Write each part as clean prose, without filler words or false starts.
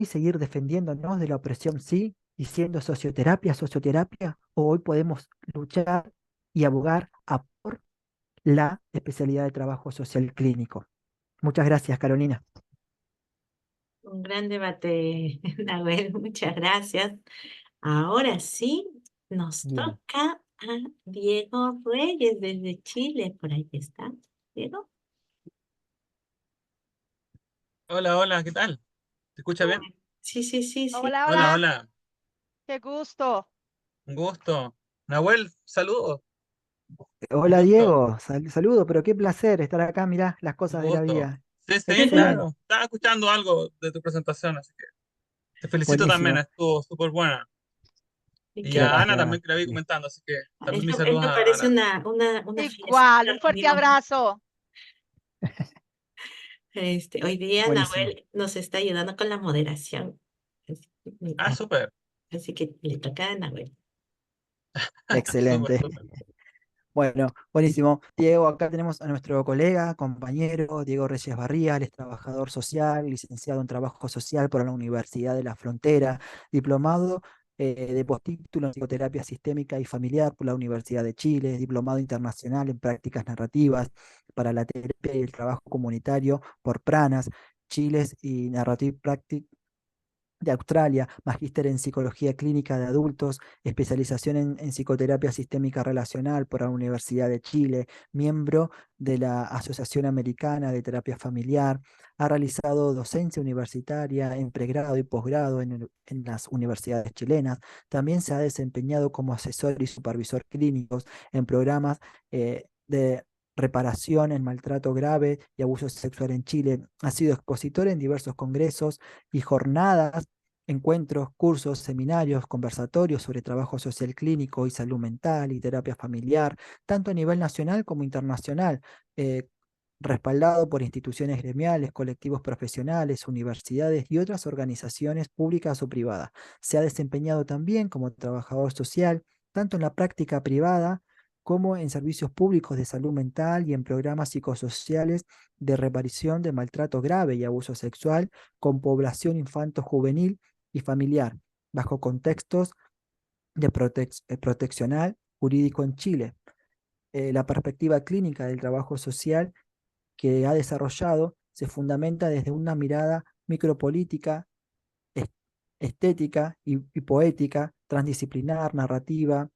y seguir defendiéndonos de la opresión, sí, diciendo socioterapia, socioterapia, o hoy podemos luchar y abogar a por la especialidad de trabajo social clínico? Muchas gracias, Carolina. Un gran debate, Nahuel, muchas gracias. Ahora sí, nos Bien. toca a Diego Reyes desde Chile. Por ahí está. Diego. Hola, hola, ¿qué tal? ¿Te escucha bien? Sí, sí, sí, sí. Hola, Hola, hola, hola, qué gusto. un gusto. Nahuel, saludos, un Hola, gusto, Diego. Saludo, pero qué placer estar acá. Mirá las un cosas de la gusto. vida. Sí, sí, Excelente. claro. Estaba escuchando algo de tu presentación, así que te felicito también, Buenísimo. estuvo súper buena. Y Y que a Ana Gracias. también que la vi comentando, así que también mis saludos esto a parece Ana. una Igual, fiesta. un fuerte abrazo. Hoy día Buenísimo. Nahuel nos está ayudando con la moderación. Ah, súper, Así que le toca a Nahuel. súper, Excelente. súper. Bueno, buenísimo. Diego, acá tenemos a nuestro colega, compañero, Diego Reyes Barría, él es trabajador social, licenciado en trabajo social por la Universidad de la Frontera, diplomado de postítulo en psicoterapia sistémica y familiar por la Universidad de Chile, diplomado internacional en prácticas narrativas para la terapia y el trabajo comunitario por Pranas, Chiles y Narrative Practice de Australia, magíster en psicología clínica de adultos, especialización en psicoterapia sistémica relacional por la Universidad de Chile, miembro de la Asociación Americana de Terapia Familiar, ha realizado docencia universitaria en pregrado y posgrado en las universidades chilenas, también se ha desempeñado como asesor y supervisor clínicos en programas de reparación en maltrato grave y abuso sexual en Chile, ha sido expositor en diversos congresos y jornadas, encuentros, cursos, seminarios, conversatorios sobre trabajo social clínico y salud mental y terapia familiar, tanto a nivel nacional como internacional, eh, respaldado por instituciones gremiales, colectivos profesionales, universidades y otras organizaciones públicas o privadas. Se ha desempeñado también como trabajador social, tanto en la práctica privada como en servicios públicos de salud mental y en programas psicosociales de reparación de maltrato grave y abuso sexual con población infanto-juvenil y familiar, bajo contextos de proteccional jurídico en Chile. La perspectiva clínica del trabajo social que ha desarrollado se fundamenta desde una mirada micropolítica, es- estética y poética, transdisciplinar, narrativa,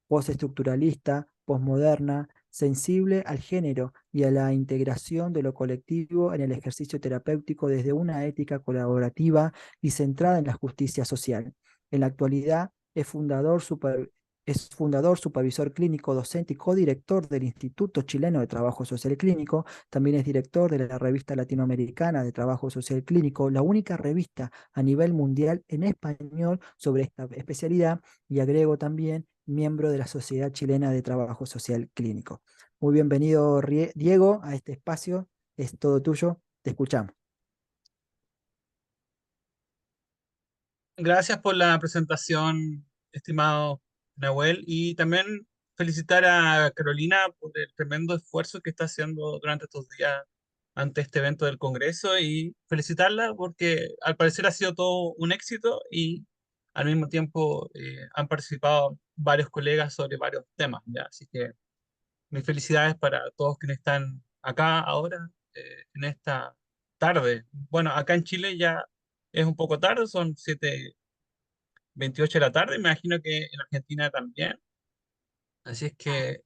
postestructuralista, posmoderna, sensible al género y a la integración de lo colectivo en el ejercicio terapéutico desde una ética colaborativa y centrada en la justicia social. En la actualidad es fundador, supervisor clínico, docente y codirector del Instituto Chileno de Trabajo Social Clínico. También es director de la revista latinoamericana de Trabajo Social Clínico, la única revista a nivel mundial en español sobre esta especialidad, y agrego también miembro de la Sociedad Chilena de Trabajo Social Clínico. Muy bienvenido, Diego, a este espacio. Es todo tuyo. Te escuchamos. Gracias por la presentación, estimado Nahuel, y también felicitar a Carolina por el tremendo esfuerzo que está haciendo durante estos días ante este evento del Congreso y felicitarla porque al parecer ha sido todo un éxito y al mismo tiempo han participado varios colegas sobre varios temas, ¿ya? Así que mis felicidades para todos quienes están acá ahora, en esta tarde. Bueno, acá en Chile ya es un poco tarde, son 7:28 de la tarde, me imagino que en Argentina también. Así es que,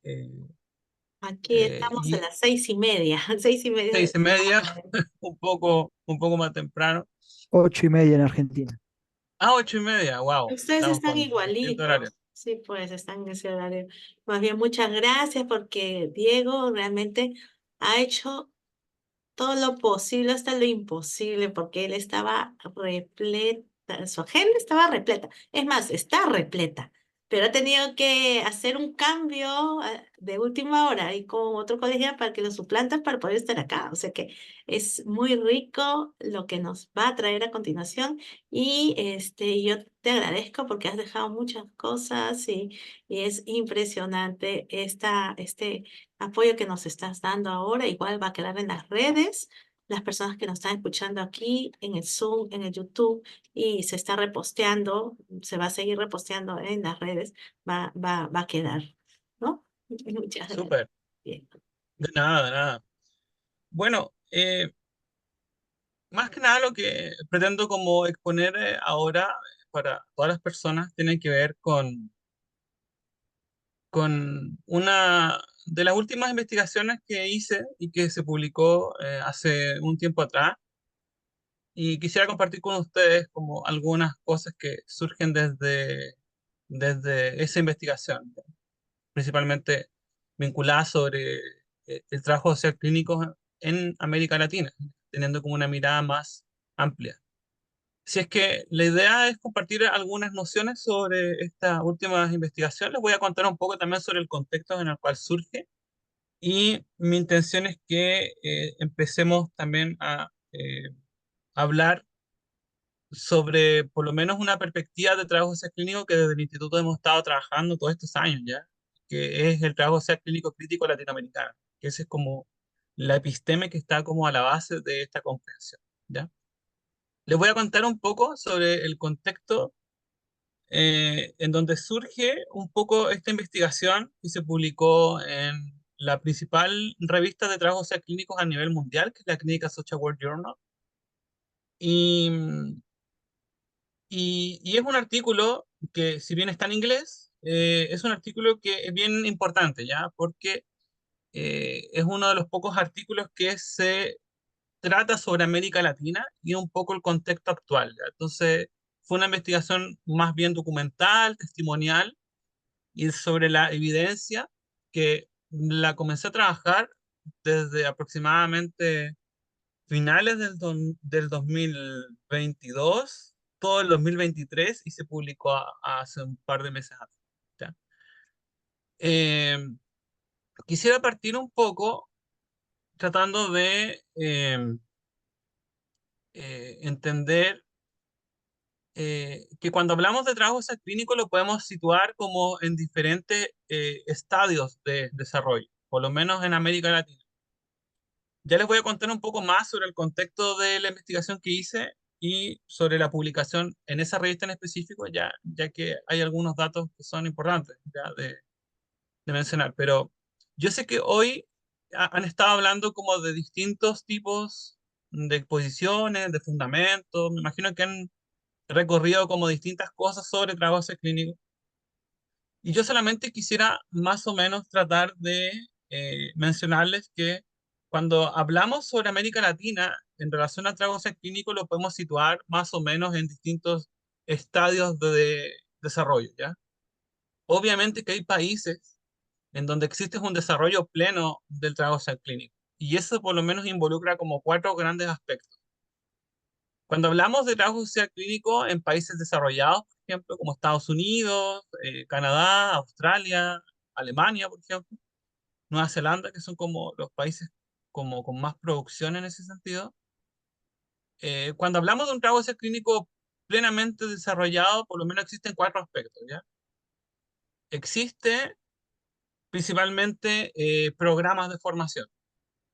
Aquí estamos a y las 6:30, 6:30 de 6:30, la tarde. un poco más temprano. 8:30 en Argentina. Ah, 8:30, wow, Ustedes estamos están con distinto horario. igualitos. Sí, pues están en ese horario. Más bien, muchas gracias porque Diego realmente ha hecho todo lo posible hasta lo imposible, porque él estaba repleta, su agenda estaba repleta. Es más, está repleta, pero ha tenido que hacer un cambio de última hora y con otro colega para que lo suplanten para poder estar acá. O sea que es muy rico lo que nos va a traer a continuación y yo te agradezco porque has dejado muchas cosas y es impresionante este apoyo que nos estás dando ahora. Igual va a quedar en las redes las personas que nos están escuchando aquí en el Zoom, en el YouTube, y se está reposteando, se va a seguir reposteando en las redes, va a quedar, ¿no? Muchas gracias. Súper, Bien. de nada, de nada. Bueno, más que nada lo que pretendo como exponer ahora para todas las personas tiene que ver con una de las últimas investigaciones que hice y que se publicó hace un tiempo atrás. Y quisiera compartir con ustedes como algunas cosas que surgen desde esa investigación, principalmente vinculadas sobre el trabajo social clínico en América Latina, teniendo como una mirada más amplia. Si es que la idea es compartir algunas nociones sobre estas últimas investigaciones, les voy a contar un poco también sobre el contexto en el cual surge y mi intención es que empecemos también a hablar sobre por lo menos una perspectiva de trabajo social clínico que desde el instituto hemos estado trabajando todos estos años ya, que es el trabajo social clínico crítico latinoamericano, que ese es como la episteme que está como a la base de esta comprensión, ¿ya? Les voy a contar un poco sobre el contexto en donde surge un poco esta investigación que se publicó en la principal revista de trabajos social clínicos a nivel mundial, que es la Clinical Social Work Journal. Y, y es un artículo que, si bien está en inglés, es un artículo que es bien importante, ¿ya? Porque es uno de los pocos artículos que se trata sobre América Latina y un poco el contexto actual, ¿ya? Entonces, fue una investigación más bien documental, testimonial, y sobre la evidencia que la comencé a trabajar desde aproximadamente finales del 2022, todo el 2023 y se publicó hace un par de meses atrás. ¿Ya? Eh, Quisiera partir un poco tratando de entender que cuando hablamos de trabajo social clínico lo podemos situar como en diferentes estadios de desarrollo, por lo menos en América Latina. Ya les voy a contar un poco más sobre el contexto de la investigación que hice y sobre la publicación en esa revista en específico, ya que hay algunos datos que son importantes ya de mencionar. Pero yo sé que hoy han estado hablando como de distintos tipos de exposiciones, de fundamentos. Me imagino que han recorrido como distintas cosas sobre trabajo clínico. Y yo solamente quisiera más o menos tratar de mencionarles que cuando hablamos sobre América Latina en relación al trabajo clínico lo podemos situar más o menos en distintos estadios de desarrollo, ¿ya? Obviamente que hay países en donde existe un desarrollo pleno del trabajo clínico y eso por lo menos involucra como cuatro grandes aspectos. Cuando hablamos de trabajo social clínico en países desarrollados, por ejemplo, como Estados Unidos, Canadá, Australia, Alemania, por ejemplo, Nueva Zelanda, que son como los países como con más producción en ese sentido, cuando hablamos de un trabajo social clínico plenamente desarrollado, por lo menos existen cuatro aspectos, ¿ya? Existe principalmente programas de formación.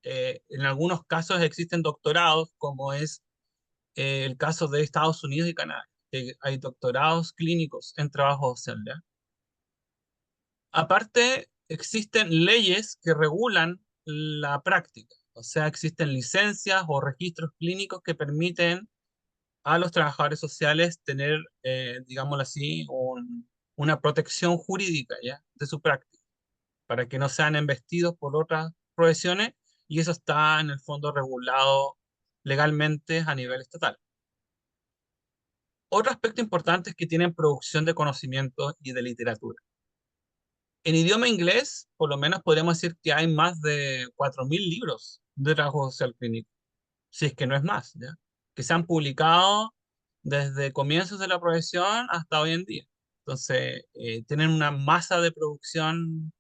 En algunos casos existen doctorados, como es el caso de Estados Unidos y Canadá. Hay doctorados clínicos en trabajo social, ¿ya? Aparte, existen leyes que regulan la práctica, o sea, existen licencias o registros clínicos que permiten a los trabajadores sociales tener, digámoslo así, una protección jurídica, ¿ya? De su práctica, para que no sean embestidos por otras profesiones, y eso está en el fondo regulado legalmente a nivel estatal. Otro aspecto importante es que tienen producción de conocimiento y de literatura. En idioma inglés, por lo menos podríamos decir que hay más de 4.000 libros de trabajo social clínico, si es que no es más, ¿ya? Que se han publicado desde comienzos de la profesión hasta hoy en día. Entonces, tienen una masa de producción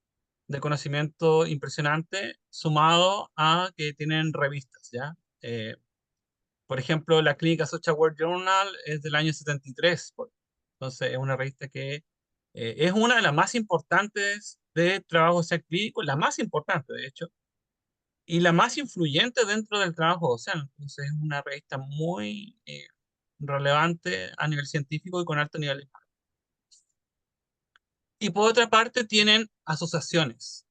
de conocimiento impresionante, sumado a que tienen revistas, ¿ya? Por ejemplo, la Clínica Social Work Journal es del año 73, entonces es una revista que es una de las más importantes de trabajo social clínico, la más importante de hecho, y la más influyente dentro del trabajo social. Entonces es una revista muy relevante a nivel científico y con alto nivel de impacto. Y por otra parte tienen asociaciones,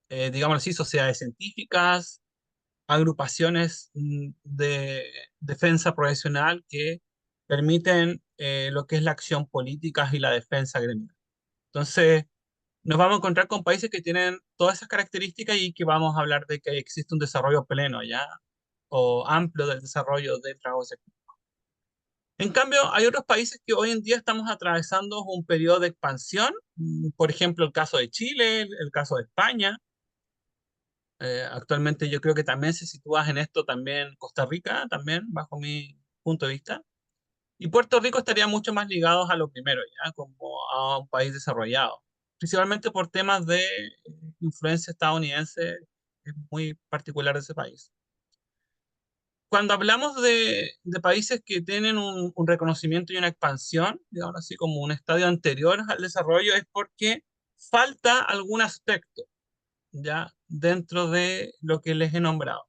digamos así, sociedades científicas, agrupaciones de defensa profesional que permiten lo que es la acción política y la defensa gremial. Entonces, nos vamos a encontrar con países que tienen todas esas características y que vamos a hablar de que existe un desarrollo pleno ya, o amplio del desarrollo del trabajo sexual. En cambio, hay otros países que hoy en día estamos atravesando un periodo de expansión, por ejemplo, el caso de Chile, el caso de España. Actualmente yo creo que también se sitúa en esto también Costa Rica, también bajo mi punto de vista. Y Puerto Rico estaría mucho más ligados a lo primero, ya, como a un país desarrollado, principalmente por temas de influencia estadounidense, es muy particular de ese país. Cuando hablamos de países que tienen un reconocimiento y una expansión, digamos así como un estadio anterior al desarrollo, es porque falta algún aspecto ya dentro de lo que les he nombrado.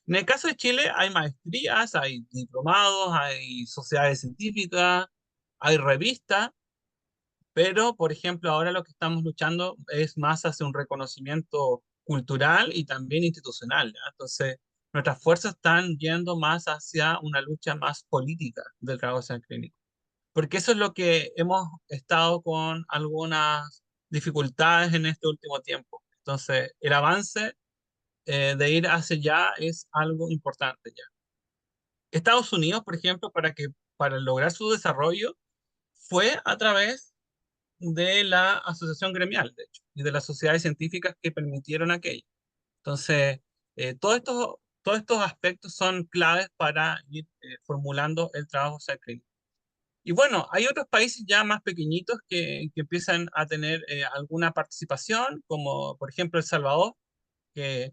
En el caso de Chile hay maestrías, hay diplomados, hay sociedades científicas, hay revistas, pero por ejemplo ahora lo que estamos luchando es más hacia un reconocimiento cultural y también institucional, ¿ya? Entonces, nuestras fuerzas están yendo más hacia una lucha más política del trabajo social clínico, porque eso es lo que hemos estado con algunas dificultades en este último tiempo. Entonces, el avance de ir hacia allá es algo importante ya. Estados Unidos, por ejemplo, para lograr su desarrollo, fue a través de la asociación gremial, de hecho, y de las sociedades científicas que permitieron aquello. Entonces, todos estos aspectos son claves para ir formulando el trabajo social clínico. Y bueno, hay otros países ya más pequeñitos que empiezan a tener alguna participación, como por ejemplo El Salvador, que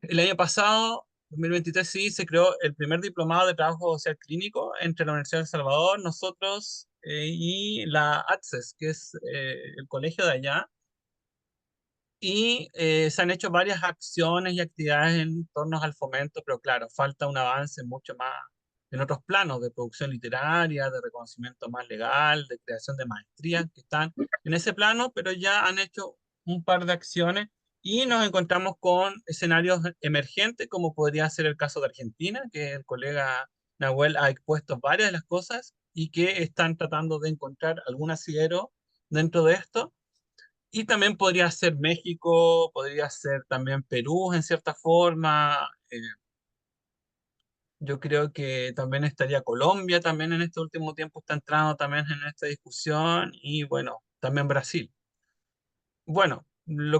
el año pasado, 2023, sí, se creó el primer diplomado de trabajo social clínico entre la Universidad de El Salvador, nosotros y la ACCES, que es el colegio de allá. Y se han hecho varias acciones y actividades en torno al fomento, pero claro, falta un avance mucho más en otros planos de producción literaria, de reconocimiento más legal, de creación de maestrías que están en ese plano, pero ya han hecho un par de acciones y nos encontramos con escenarios emergentes, como podría ser el caso de Argentina, que el colega Nahuel ha expuesto varias de las cosas y que están tratando de encontrar algún asidero dentro de esto. Y también podría ser México, podría ser también Perú en cierta forma. Yo creo que también estaría Colombia, también en este último tiempo está entrando también en esta discusión. Y bueno, también Brasil. Bueno,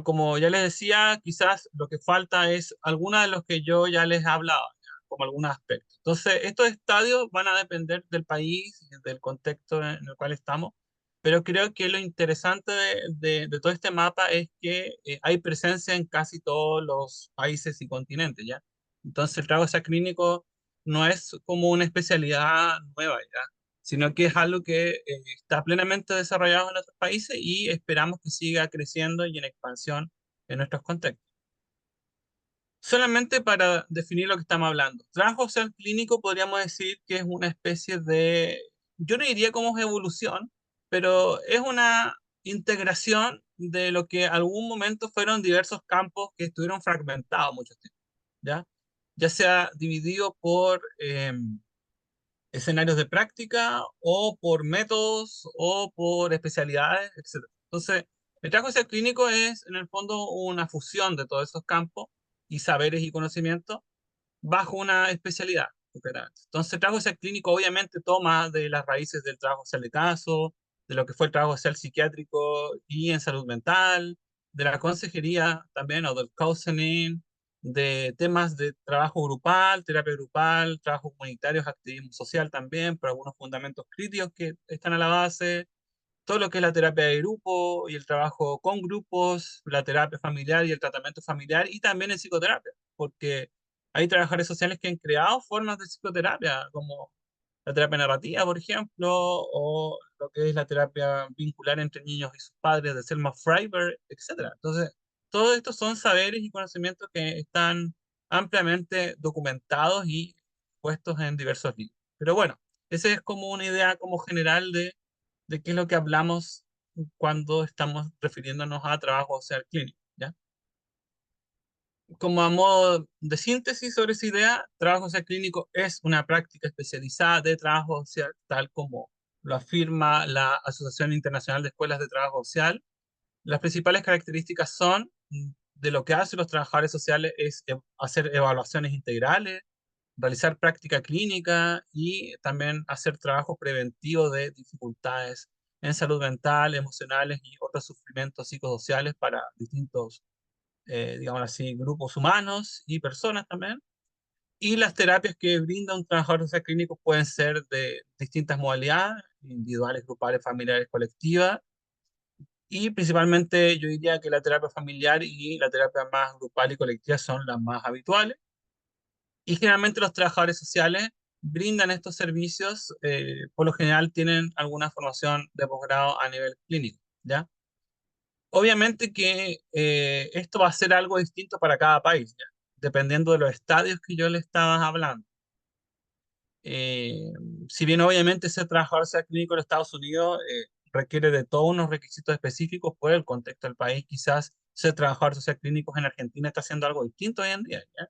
como ya les decía, quizás lo que falta es alguna de los que yo ya les he hablado, ya, como algunos aspectos. Entonces, estos estadios van a depender del país, del contexto en el cual estamos, pero creo que lo interesante de todo este mapa es que hay presencia en casi todos los países y continentes, ¿ya? Entonces, el trabajo clínico no es como una especialidad nueva, ¿ya? Sino que es algo que está plenamente desarrollado en otros países y esperamos que siga creciendo y en expansión en nuestros contextos. Solamente para definir lo que estamos hablando. Trabajo social clínico podríamos decir que es una especie de, yo no diría como es evolución, pero es una integración de lo que algún momento fueron diversos campos que estuvieron fragmentados mucho tiempo, ¿ya? Ya sea dividido por escenarios de práctica o por métodos o por especialidades, etc. Entonces, el trabajo social clínico es en el fondo una fusión de todos esos campos y saberes y conocimientos bajo una especialidad, concretamente. Entonces, el trabajo social clínico obviamente toma de las raíces del trabajo social de caso, de lo que fue el trabajo social psiquiátrico y en salud mental, de la consejería también o del counseling, de temas de trabajo grupal, terapia grupal, trabajo comunitario, activismo social también, por algunos fundamentos críticos que están a la base, todo lo que es la terapia de grupo y el trabajo con grupos, la terapia familiar y el tratamiento familiar y también en psicoterapia, porque hay trabajadores sociales que han creado formas de psicoterapia, como la terapia narrativa, por ejemplo, o lo que es la terapia vincular entre niños y sus padres de Selma Freiberg, etc. Entonces, Todos estos son saberes y conocimientos que están ampliamente documentados y puestos en diversos libros. Pero bueno, esa es como una idea como general de qué es lo que hablamos cuando estamos refiriéndonos a trabajo social clínico, ¿ya? Como a modo de síntesis sobre esa idea, trabajo social clínico es una práctica especializada de trabajo social, tal como lo afirma la Asociación Internacional de Escuelas de Trabajo Social. Las principales características son de lo que hacen los trabajadores sociales es hacer evaluaciones integrales, realizar práctica clínica y también hacer trabajo preventivo de dificultades en salud mental, emocionales y otros sufrimientos psicosociales para distintos, digamos así, grupos humanos y personas también. Y las terapias que brinda un trabajador social clínico pueden ser de distintas modalidades, individuales, grupales, familiares, colectivas. Y principalmente yo diría que la terapia familiar y la terapia más grupal y colectiva son las más habituales. Y generalmente los trabajadores sociales brindan estos servicios, por lo general tienen alguna formación de posgrado a nivel clínico, ¿ya? Obviamente que esto va a ser algo distinto para cada país, ¿ya? Dependiendo de los estadios que yo le estaba hablando. Eh, si bien obviamente ser trabajador social clínico en Estados Unidos requiere de todos unos requisitos específicos por el contexto del país, quizás ser trabajador social clínico en Argentina está haciendo algo distinto hoy en día, ¿ya?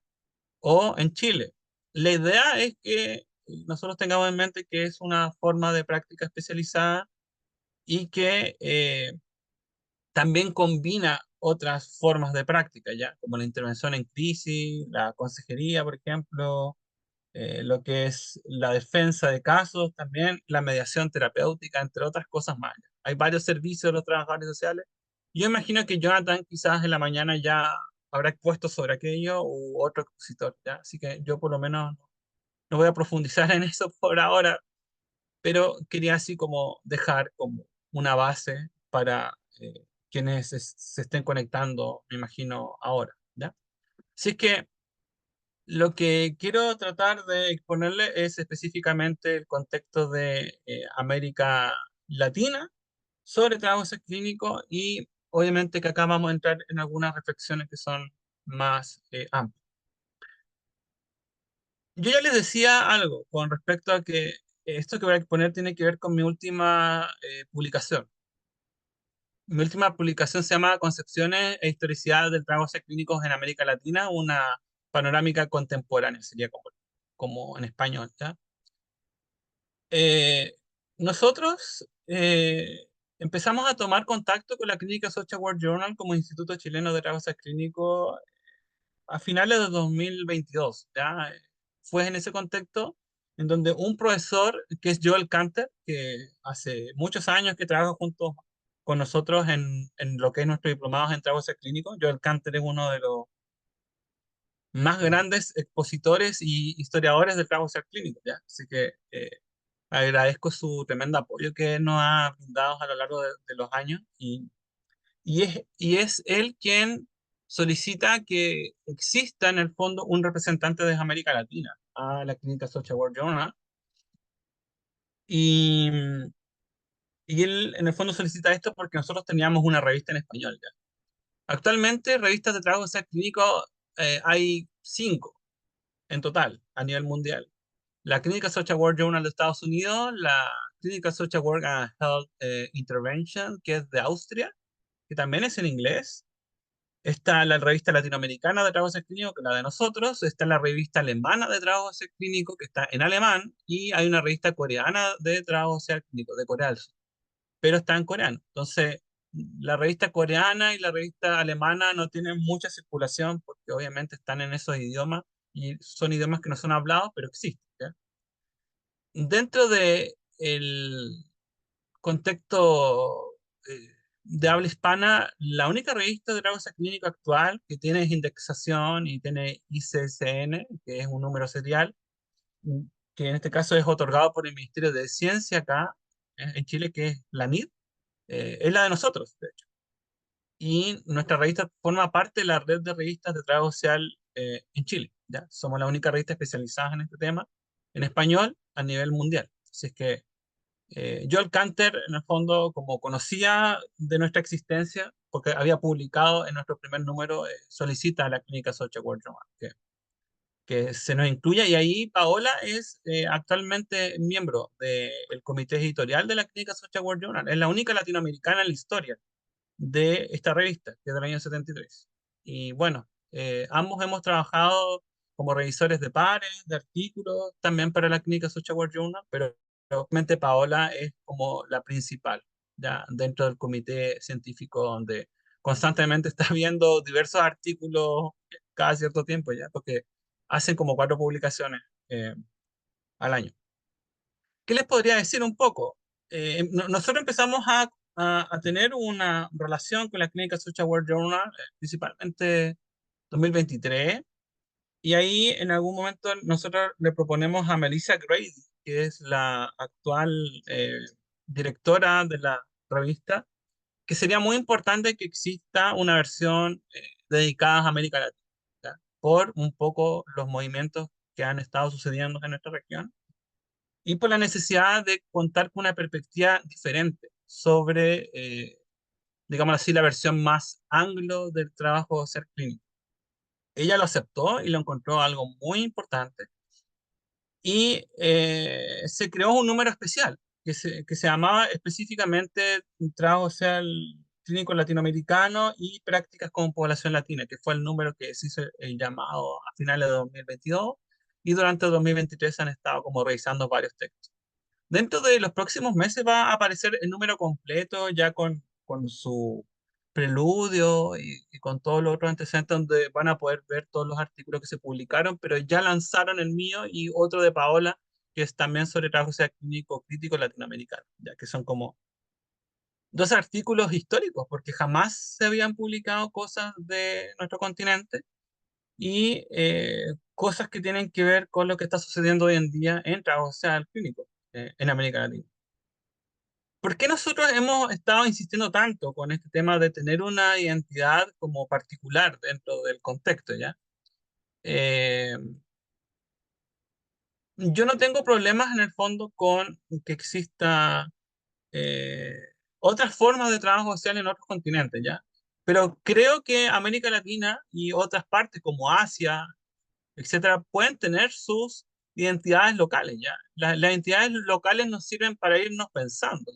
O en Chile. La idea es que nosotros tengamos en mente que es una forma de práctica especializada y que también combina otras formas de práctica, ¿ya? Como la intervención en crisis, la consejería, por ejemplo, lo que es la defensa de casos, también la mediación terapéutica, entre otras cosas más. Hay varios servicios de los trabajadores sociales. Yo imagino que Jonathan quizás en la mañana ya habrá expuesto sobre aquello u otro expositor, ¿ya? Así que yo por lo menos no voy a profundizar en eso por ahora, pero quería así como dejar como una base para quienes se estén conectando, me imagino, ahora, ¿ya? Así que lo que quiero tratar de exponerle es específicamente el contexto de América Latina sobre trabajo clínico y obviamente que acá vamos a entrar en algunas reflexiones que son más amplias. Yo ya les decía algo con respecto a que esto que voy a exponer tiene que ver con mi última publicación. Mi última publicación se llama Concepciones e historicidad del trabajo clínico en América Latina, una panorámica contemporánea, sería como en español, ¿ya? Eh, nosotros empezamos a tomar contacto con la clínica Social Work Journal como Instituto Chileno de Trabajo Clínico a finales de 2022, ¿ya? Fue en ese contexto en donde un profesor, que es Joel Canter, que hace muchos años que trabaja junto con nosotros en lo que es nuestro diplomado en trabajo clínico. Joel Canter es uno de los más grandes expositores y historiadores del trabajo clínico, ¿ya? Así que agradezco su tremendo apoyo que nos ha brindado a lo largo de los años y es él quien solicita que exista en el fondo un representante de América Latina a la clínica Social Work Journal y, y él en el fondo solicita esto porque nosotros teníamos una revista en español ya. Actualmente revistas de trabajo social clínico hay 5 en total a nivel mundial. La Clínica Social Work Journal de Estados Unidos, la Clínica Social Work and Health Intervention, que es de Austria, que también es en inglés. Está la revista latinoamericana de trabajo social clínico, que es la de nosotros. Está la revista alemana de trabajo social clínico, que está en alemán. Y hay una revista coreana de trabajo social clínico, de Corea del Sur, pero está en coreano. Entonces, la revista coreana y la revista alemana no tienen mucha circulación porque obviamente están en esos idiomas y son idiomas que no son hablados, pero existen, ¿ya? Dentro de el contexto de habla hispana, la única revista de trabajo clínico actual que tiene indexación y tiene ICSN, que es un número serial, mm, que en este caso es otorgado por el Ministerio de Ciencia acá en Chile, que es la NID, es la de nosotros, de hecho. Y nuestra revista forma parte de la red de revistas de trabajo social en Chile, ¿ya? Somos la única revista especializada en este tema, en español, a nivel mundial. Así es que Joel Canter, en el fondo, como conocía de nuestra existencia, porque había publicado en nuestro primer número, solicita a la Clínica Social Work Journal que se nos incluya, y ahí Paola es actualmente miembro del comité editorial de la Clínica Social Work Journal. Es la única latinoamericana en la historia de esta revista, que es del año 73. Y bueno, ambos hemos trabajado como revisores de pares, de artículos, también para la Clínica Social Work Journal, pero obviamente Paola es como la principal, ya dentro del comité científico, donde constantemente está viendo diversos artículos cada cierto tiempo, ya, porque hacen como 4 publicaciones al año. ¿Qué les podría decir un poco? Nosotros empezamos a tener una relación con la Clínica Social Work Journal, principalmente 2023, y ahí en algún momento nosotros le proponemos a Melissa Grady, que es la actual directora de la revista, que sería muy importante que exista una versión dedicada a América Latina, ¿ya? Por un poco los movimientos que han estado sucediendo en nuestra región y por la necesidad de contar con una perspectiva diferente sobre, digamos así, la versión más anglo del trabajo ser clínico. Ella lo aceptó y lo encontró algo muy importante, y se creó un número especial que se llamaba específicamente Trabajo Social Clínico Latinoamericano y Prácticas con Población Latina, que fue el número que se hizo el llamado a finales de 2022, y durante 2023 han estado como revisando varios textos. Dentro de los próximos meses va a aparecer el número completo, ya con su preludio y con todos los otros antecedentes, donde van a poder ver todos los artículos que se publicaron, pero ya lanzaron el mío y otro de Paola, que es también sobre trabajo social clínico crítico latinoamericano, ya que son como 2 artículos históricos, porque jamás se habían publicado cosas de nuestro continente, y cosas que tienen que ver con lo que está sucediendo hoy en día en trabajo social clínico en América Latina. ¿Por qué nosotros hemos estado insistiendo tanto con este tema de tener una identidad como particular dentro del contexto, ya? Eh, yo no tengo problemas en el fondo con que exista eh, otras formas de trabajo social en otros continentes, ¿ya? Pero creo que América Latina y otras partes como Asia, etcétera, pueden tener sus identidades locales, ¿ya? Las identidades locales nos sirven para irnos pensando.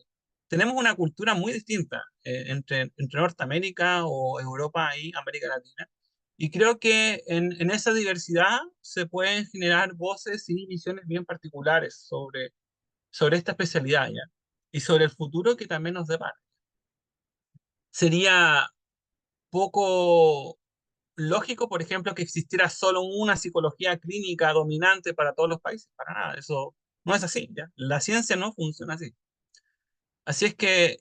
Tenemos una cultura muy distinta entre Norteamérica o Europa y América Latina. Y creo que en esa diversidad se pueden generar voces y visiones bien particulares sobre esta especialidad, ¿ya? Y sobre el futuro que también nos depara. Sería poco lógico, por ejemplo, que existiera solo una psicología clínica dominante para todos los países. Para nada, eso no es así, ¿ya? La ciencia no funciona así. Así es que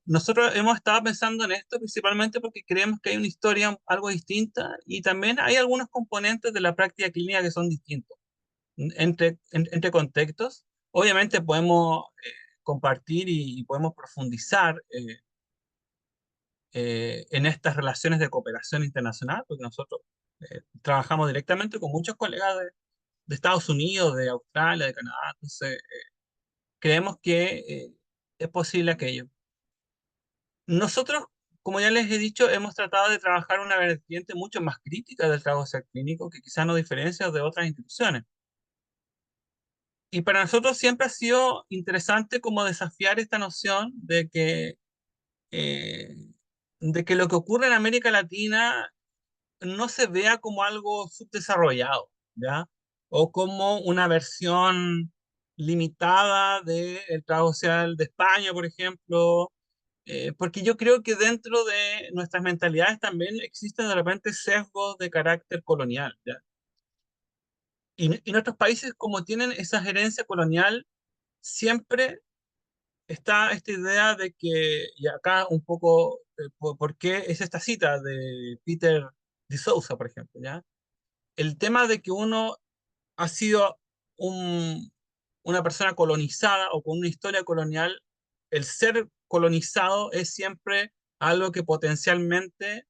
nosotros hemos estado pensando en esto principalmente porque creemos que hay una historia algo distinta, y también hay algunos componentes de la práctica clínica que son distintos entre contextos. Obviamente podemos compartir y podemos profundizar en estas relaciones de cooperación internacional, porque nosotros trabajamos directamente con muchos colegas de Estados Unidos, de Australia, de Canadá. Entonces creemos que es posible aquello. Nosotros, como ya les he dicho, hemos tratado de trabajar una vertiente mucho más crítica del trabajo social clínico, que quizás nos diferencia de otras instituciones. Y para nosotros siempre ha sido interesante como desafiar esta noción eh, de que lo que ocurre en América Latina no se vea como algo subdesarrollado, ¿ya? O como una versión limitada del trabajo social de España, por ejemplo, porque yo creo que dentro de nuestras mentalidades también existen de repente sesgos de carácter colonial, ¿ya? Y nuestros países, como tienen esa gerencia colonial, siempre está esta idea de que, y acá un poco, ¿por qué es esta cita de Peter de Souza, por ejemplo, ¿ya? El tema de que uno ha sido un- una persona colonizada o con una historia colonial, el ser colonizado es siempre algo que potencialmente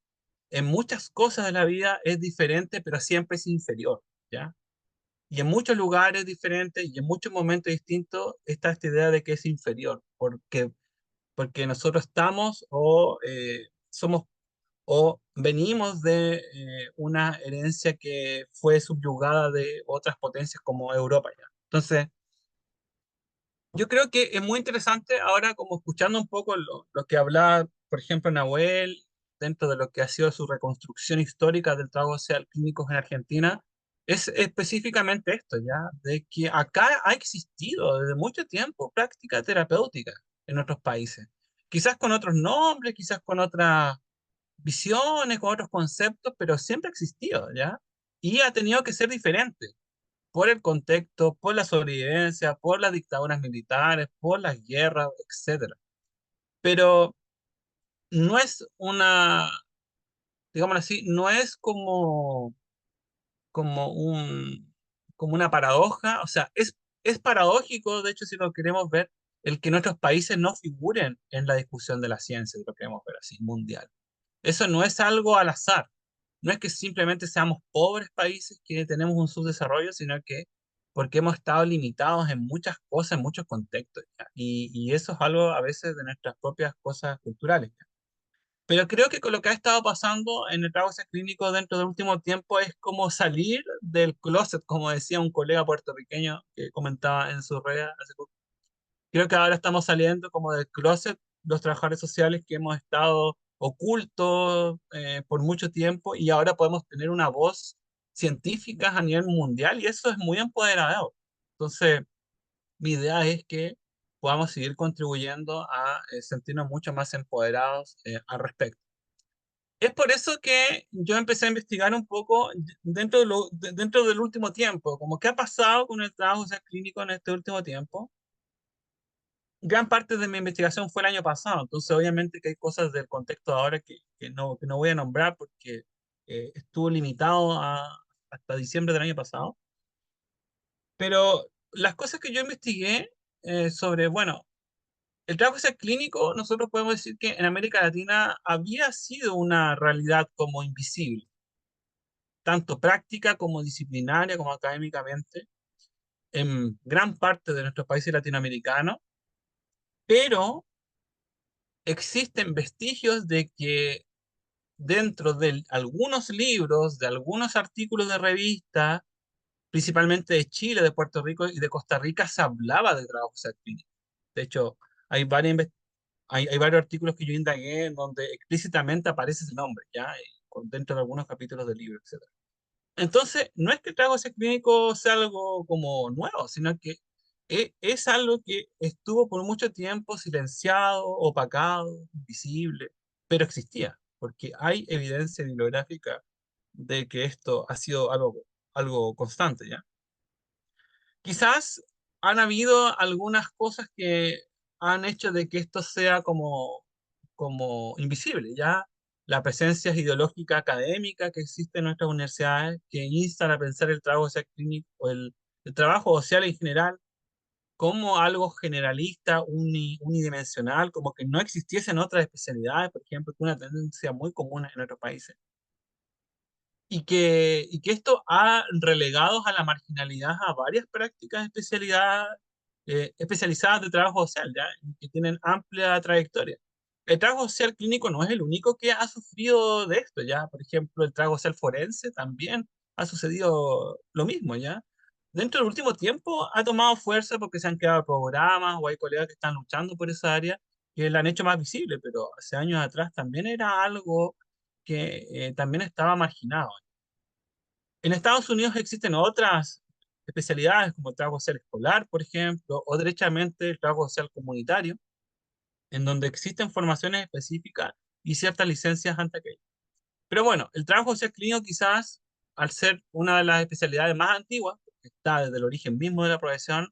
en muchas cosas de la vida es diferente, pero siempre es inferior, ¿ya? Y en muchos lugares diferentes y en muchos momentos distintos está esta idea de que es inferior, porque nosotros estamos somos o venimos de una herencia que fue subyugada de otras potencias como Europa ya. Entonces, yo creo que es muy interesante ahora como escuchando un poco lo que hablaba, por ejemplo, Nahuel, dentro de lo que ha sido su reconstrucción histórica del trabajo social clínico en Argentina, es específicamente esto, ¿ya? De que acá ha existido desde mucho tiempo práctica terapéutica en otros países. Quizás con otros nombres, quizás con otras visiones, con otros conceptos, pero siempre ha existido, ¿ya? Y ha tenido que ser diferente por el contexto, por la sobrevivencia, por las dictaduras militares, por las guerras, etcétera. Pero no es una, digámoslo así, no es como un, como una paradoja, o sea, es paradójico, de hecho, si lo queremos ver, el que nuestros países no figuren en la discusión de la ciencia, si lo queremos ver así, mundial. Eso no es algo al azar. No es que simplemente seamos pobres países que tenemos un subdesarrollo, sino que porque hemos estado limitados en muchas cosas, en muchos contextos, ¿ya? Y eso es algo a veces de nuestras propias cosas culturales, ¿ya? Pero creo que con lo que ha estado pasando en el trabajo clínico dentro del último tiempo es como salir del closet, como decía un colega puertorriqueño que comentaba en su red hace poco. Creo que ahora estamos saliendo como del closet los trabajadores sociales que hemos estado ocultos por mucho tiempo y ahora podemos tener una voz científica a nivel mundial y eso es muy empoderador. Entonces, mi idea es que podamos seguir contribuyendo a sentirnos mucho más empoderados al respecto. Es por eso que yo empecé a investigar un poco dentro del último tiempo, como qué ha pasado con el trabajo social clínico en este último tiempo. Gran parte de mi investigación fue el año pasado, entonces obviamente que hay cosas del contexto de ahora que no voy a nombrar porque estuvo limitado hasta diciembre del año pasado, pero las cosas que yo investigué sobre, bueno, el trabajo social clínico, nosotros podemos decir que en América Latina había sido una realidad como invisible, tanto práctica como disciplinaria, como académicamente, en gran parte de nuestros países latinoamericanos, pero existen vestigios de que dentro de algunos libros, de algunos artículos de revista, principalmente de Chile, de Puerto Rico y de Costa Rica, se hablaba de trabajo social clínico. De hecho, hay varios artículos que yo indagué en donde explícitamente aparece ese nombre, ¿ya? Dentro de algunos capítulos del libro, etcétera. Entonces, no es que el trabajo social clínico sea algo como nuevo, sino que es algo que estuvo por mucho tiempo silenciado, opacado, invisible, pero existía, porque hay evidencia bibliográfica de que esto ha sido algo constante, ¿ya? Quizás han habido algunas cosas que han hecho de que esto sea como invisible, ¿ya? La presencia ideológica académica que existe en nuestras universidades, que instan a pensar el trabajo social clínico, o el trabajo social en general, como algo generalista, unidimensional, como que no existiesen otras especialidades, por ejemplo, que es una tendencia muy común en otros países y que esto ha relegado a la marginalidad a varias prácticas especializadas de trabajo social, ¿ya? Que tienen amplia trayectoria. El trabajo social clínico no es el único que ha sufrido de esto, ¿ya? Por ejemplo, el trabajo social forense también ha sucedido lo mismo, ¿ya? Dentro del último tiempo ha tomado fuerza porque se han creado programas o hay colegas que están luchando por esa área que la han hecho más visible, pero hace años atrás también era algo que también estaba marginado. En Estados Unidos existen otras especialidades como el trabajo social escolar, por ejemplo, o derechamente el trabajo social comunitario, en donde existen formaciones específicas y ciertas licencias ante aquello. Pero bueno, el trabajo social clínico quizás, al ser una de las especialidades más antiguas, que está desde el origen mismo de la profesión,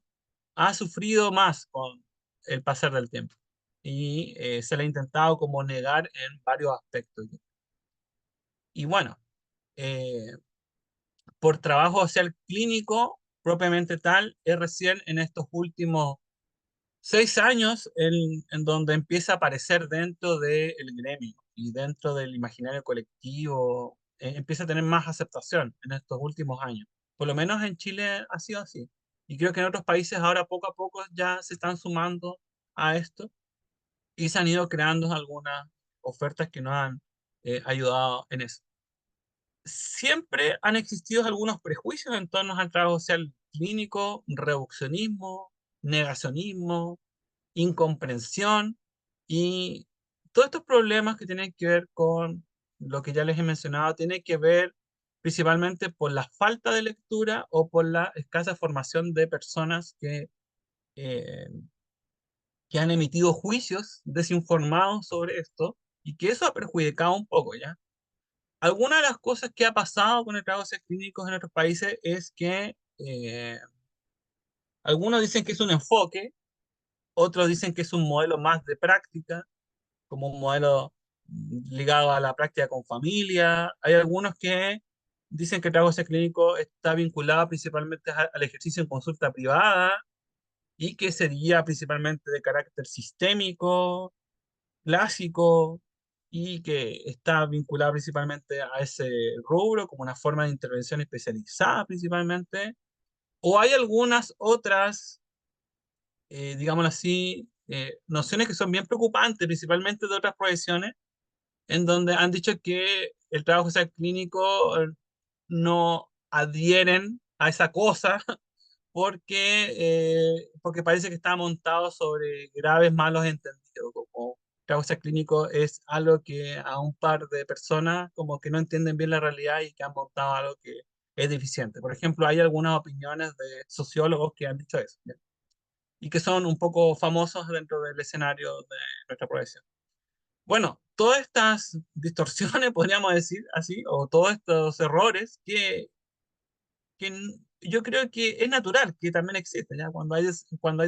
ha sufrido más con el pasar del tiempo. Y se le ha intentado como negar en varios aspectos. Y bueno, eh, por trabajo social clínico propiamente tal, es recién en estos últimos 6 años en donde empieza a aparecer dentro del gremio y dentro del imaginario colectivo, empieza a tener más aceptación en estos últimos años. Por lo menos en Chile ha sido así. Y creo que en otros países ahora poco a poco ya se están sumando a esto y se han ido creando algunas ofertas que nos han ayudado en eso. Siempre han existido algunos prejuicios en torno al trabajo social clínico, reduccionismo, negacionismo, incomprensión y todos estos problemas que tienen que ver con lo que ya les he mencionado, tienen que ver principalmente por la falta de lectura o por la escasa formación de personas eh, que han emitido juicios desinformados sobre esto y que eso ha perjudicado un poco, ¿ya? Alguna de las cosas que ha pasado con el trabajo social clínico en otros países es que algunos dicen que es un enfoque, otros dicen que es un modelo más de práctica, como un modelo ligado a la práctica con familia. Hay algunos que dicen que el trabajo social clínico está vinculado principalmente al ejercicio en consulta privada y que sería principalmente de carácter sistémico, clásico y que está vinculado principalmente a ese rubro como una forma de intervención especializada principalmente. O hay algunas otras, digámoslo así, nociones que son bien preocupantes, principalmente de otras profesiones, en donde han dicho que el trabajo social clínico no adhieren a esa cosa porque parece que está montado sobre graves malos entendidos, como el trabajo social clínico es algo que a un par de personas como que no entienden bien la realidad y que han montado algo que es deficiente. Por ejemplo, hay algunas opiniones de sociólogos que han dicho eso, ¿ya? Y que son un poco famosos dentro del escenario de nuestra profesión. Bueno, todas estas distorsiones, podríamos decir así, o todos estos errores yo creo que es natural que también existen, ¿ya? Cuando hay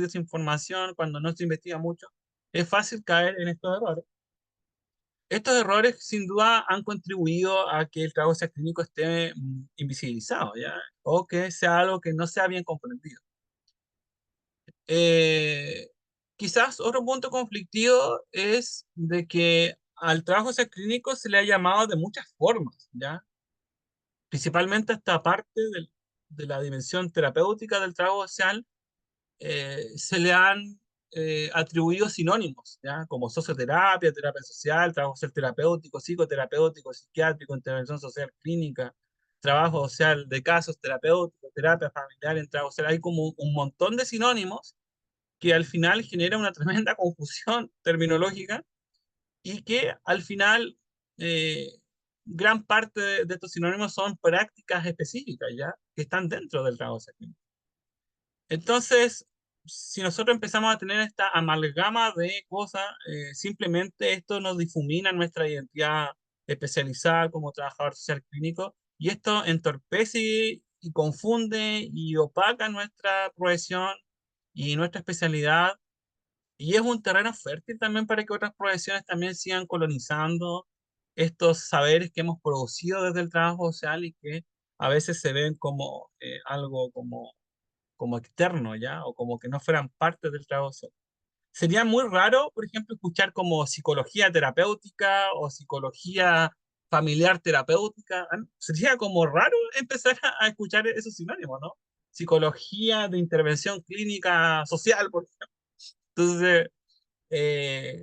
desinformación, cuando no se investiga mucho, es fácil caer en estos errores. Estos errores sin duda han contribuido a que el trabajo social clínico esté invisibilizado, ¿ya? O que sea algo que no sea bien comprendido. Eh, Quizás otro punto conflictivo es de que al trabajo social clínico se le ha llamado de muchas formas, ¿ya? Principalmente esta parte de la dimensión terapéutica del trabajo social, se le han atribuido sinónimos, ¿ya? Como socioterapia, terapia social, trabajo social terapéutico, psicoterapéutico, psiquiátrico, intervención social clínica, trabajo social de casos terapéuticos, terapia familiar en trabajo social. Hay como un montón de sinónimos que al final genera una tremenda confusión terminológica y que al final eh, gran parte de estos sinónimos son prácticas específicas, ¿ya? Que están dentro del trabajo social. Entonces, si nosotros empezamos a tener esta amalgama de cosas, simplemente esto nos difumina nuestra identidad especializada como trabajador social clínico y esto entorpece y confunde y opaca nuestra profesión y nuestra especialidad y es un terreno fértil también para que otras profesiones también sigan colonizando estos saberes que hemos producido desde el trabajo social y que a veces se ven como algo como externo, ¿ya? O como que no fueran parte del trabajo social. Sería muy raro, por ejemplo, escuchar como psicología terapéutica o psicología familiar terapéutica. ¿Ah? Sería como raro empezar a escuchar esos sinónimos, ¿no? Psicología de intervención clínica social, por ejemplo. Entonces,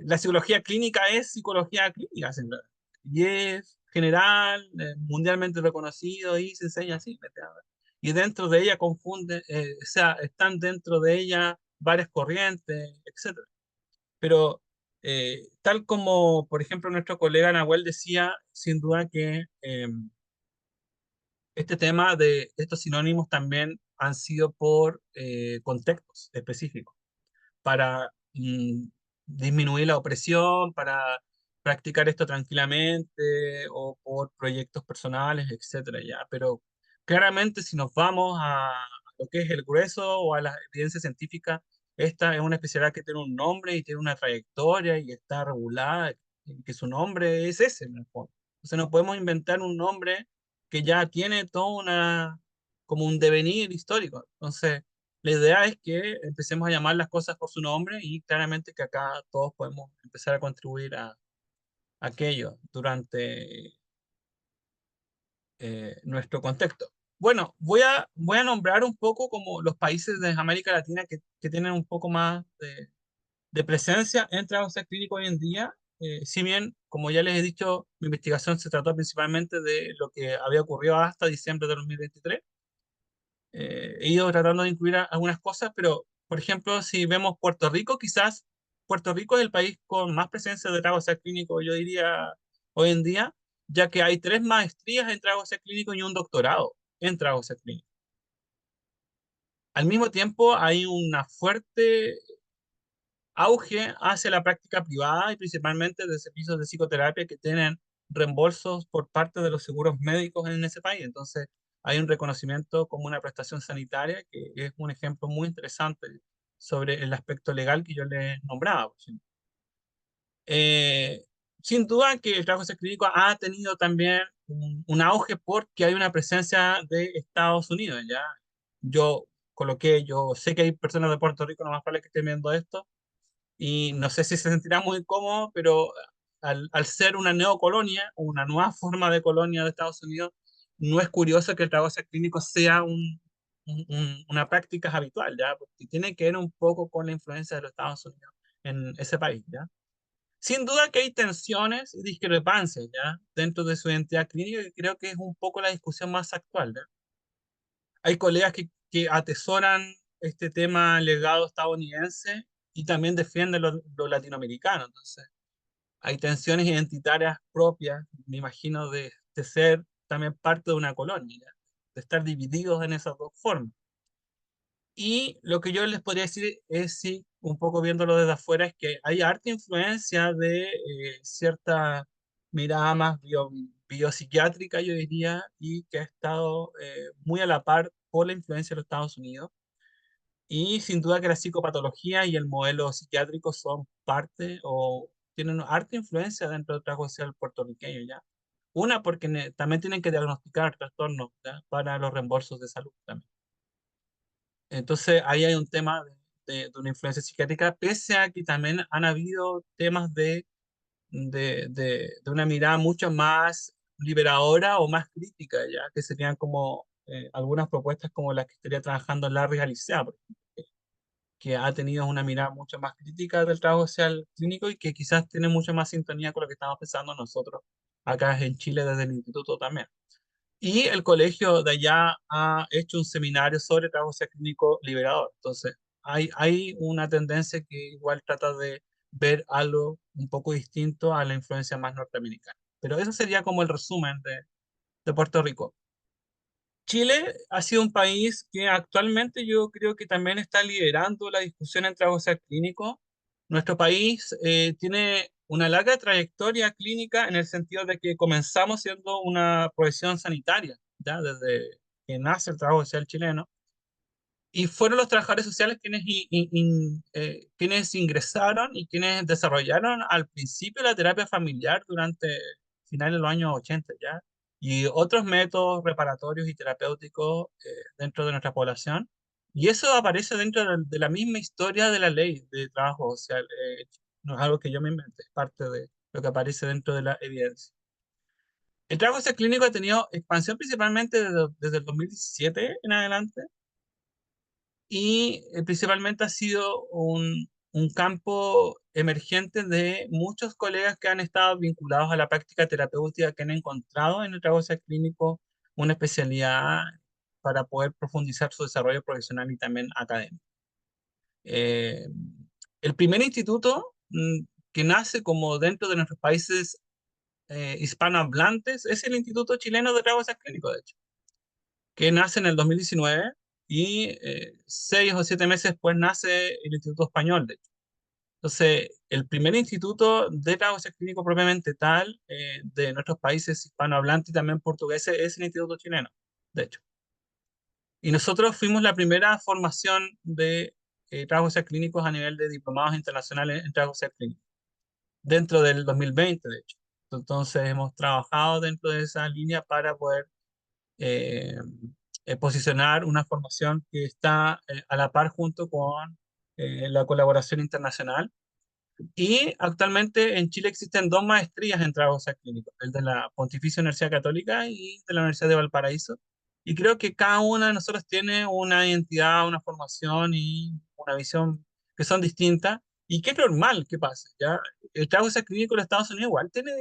la psicología clínica es psicología clínica, simplemente. Y es general, mundialmente reconocido y se enseña así, ¿me entiendes? Y dentro de ella o sea, están dentro de ella varias corrientes, etcétera. Pero tal como, por ejemplo, nuestro colega Nahuel decía, sin duda que este tema de estos sinónimos también han sido por contextos específicos para disminuir la opresión, para practicar esto tranquilamente o por proyectos personales, etcétera, ya. Pero claramente si nos vamos a lo que es el grueso o a la evidencia científica, esta es una especialidad que tiene un nombre y tiene una trayectoria y está regulada, y que su nombre es ese, en el fondo. Entonces no podemos inventar un nombre que ya tiene toda como un devenir histórico. Entonces, la idea es que empecemos a llamar las cosas por su nombre y claramente que acá todos podemos empezar a contribuir a aquello durante nuestro contexto. Bueno, voy a nombrar un poco como los países de América Latina que tienen un poco más de presencia en trabajo social clínico hoy en día si bien, como ya les he dicho, mi investigación se trató principalmente de lo que había ocurrido hasta diciembre de 2023, he ido tratando de incluir algunas cosas, pero, por ejemplo, si vemos Puerto Rico, quizás Puerto Rico es el país con más presencia de trago clínico, yo diría, hoy en día, ya que hay 3 maestrías en trago clínico y un doctorado en trago clínico. Al mismo tiempo, hay una fuerte auge hacia la práctica privada y principalmente de servicios de psicoterapia que tienen reembolsos por parte de los seguros médicos en ese país. Entonces, hay un reconocimiento como una prestación sanitaria que es un ejemplo muy interesante sobre el aspecto legal que yo les nombraba. Por ejemplo. Eh, Sin duda que el trabajo clínico ha tenido también un auge porque hay una presencia de Estados Unidos, ¿ya? Yo sé que hay personas de Puerto Rico, no más probable que estén viendo esto, y no sé si se sentirá muy cómodo, pero al ser una neocolonia, una nueva forma de colonia de Estados Unidos, no es curioso que el trabajo clínico sea una práctica habitual, ¿ya? Porque tiene que ver un poco con la influencia de los Estados Unidos en ese país, ¿ya? Sin duda que hay tensiones y discrepancias, ¿ya? Dentro de su identidad clínica, y creo que es un poco la discusión más actual, ¿ya? Hay colegas que atesoran este tema legado estadounidense y también defienden lo latinoamericano. Entonces, hay tensiones identitarias propias, me imagino, de ser también parte de una colonia, ¿ya? De estar divididos en esas dos formas. Y lo que yo les podría decir es, sí, un poco viéndolo desde afuera, es que hay harta influencia de cierta mirada más biopsiquiátrica, yo diría, y que ha estado muy a la par por la influencia de los Estados Unidos. Y sin duda que la psicopatología y el modelo psiquiátrico son parte o tienen harta influencia dentro del trabajo social puertorriqueño, ¿ya? Una, porque también tienen que diagnosticar trastornos, ¿ya? Para los reembolsos de salud también. Entonces, ahí hay un tema de una influencia psiquiátrica, pese a que también han habido temas de una mirada mucho más liberadora o más crítica, ya que serían como algunas propuestas como las que estaría trabajando Larry Alicea, por ejemplo, que ha tenido una mirada mucho más crítica del trabajo social clínico y que quizás tiene mucho más sintonía con lo que estamos pensando nosotros acá en Chile desde el instituto también. Y el colegio de allá ha hecho un seminario sobre trabajo social clínico liberador. Entonces, hay una tendencia que igual trata de ver algo un poco distinto a la influencia más norteamericana. Pero eso sería como el resumen de Puerto Rico. Chile ha sido un país que actualmente yo creo que también está liderando la discusión en trabajo social clínico. Nuestro país tiene una larga trayectoria clínica en el sentido de que comenzamos siendo una profesión sanitaria, ya desde que nace el trabajo social chileno, y fueron los trabajadores sociales quienes ingresaron y quienes desarrollaron al principio la terapia familiar durante finales de los años 80 ya, y otros métodos reparatorios y terapéuticos dentro de nuestra población. Y eso aparece dentro de la misma historia de la ley de trabajo social. No es algo que yo me inventé, es parte de lo que aparece dentro de la evidencia. El trabajo social clínico ha tenido expansión principalmente desde el 2017 en adelante y principalmente ha sido un campo emergente de muchos colegas que han estado vinculados a la práctica terapéutica, que han encontrado en el trabajo social clínico una especialidad para poder profundizar su desarrollo profesional y también académico. Eh, el primer instituto que nace como dentro de nuestros países hispanohablantes es el Instituto Chileno de Trabajo Social Clínico, de hecho, que nace en el 2019 y 6 o 7 meses después nace el Instituto Español, de hecho. Entonces, el primer instituto de trabajo clínico propiamente tal de nuestros países hispanohablantes y también portugueses es el Instituto Chileno, de hecho. Y nosotros fuimos la primera formación de trabajos clínicos a nivel de diplomados internacionales en trabajos clínicos, dentro del 2020, de hecho. Entonces, hemos trabajado dentro de esa línea para poder eh, posicionar una formación que está a la par junto con la colaboración internacional. Y actualmente en Chile existen 2 maestrías en trabajo social clínico, el de la Pontificia Universidad Católica y de la Universidad de Valparaíso. Y creo que cada una de nosotros tiene una identidad, una formación y una visión que son distintas y que es normal que pase, ¿ya? El trabajo social clínico en los Estados Unidos igual tiene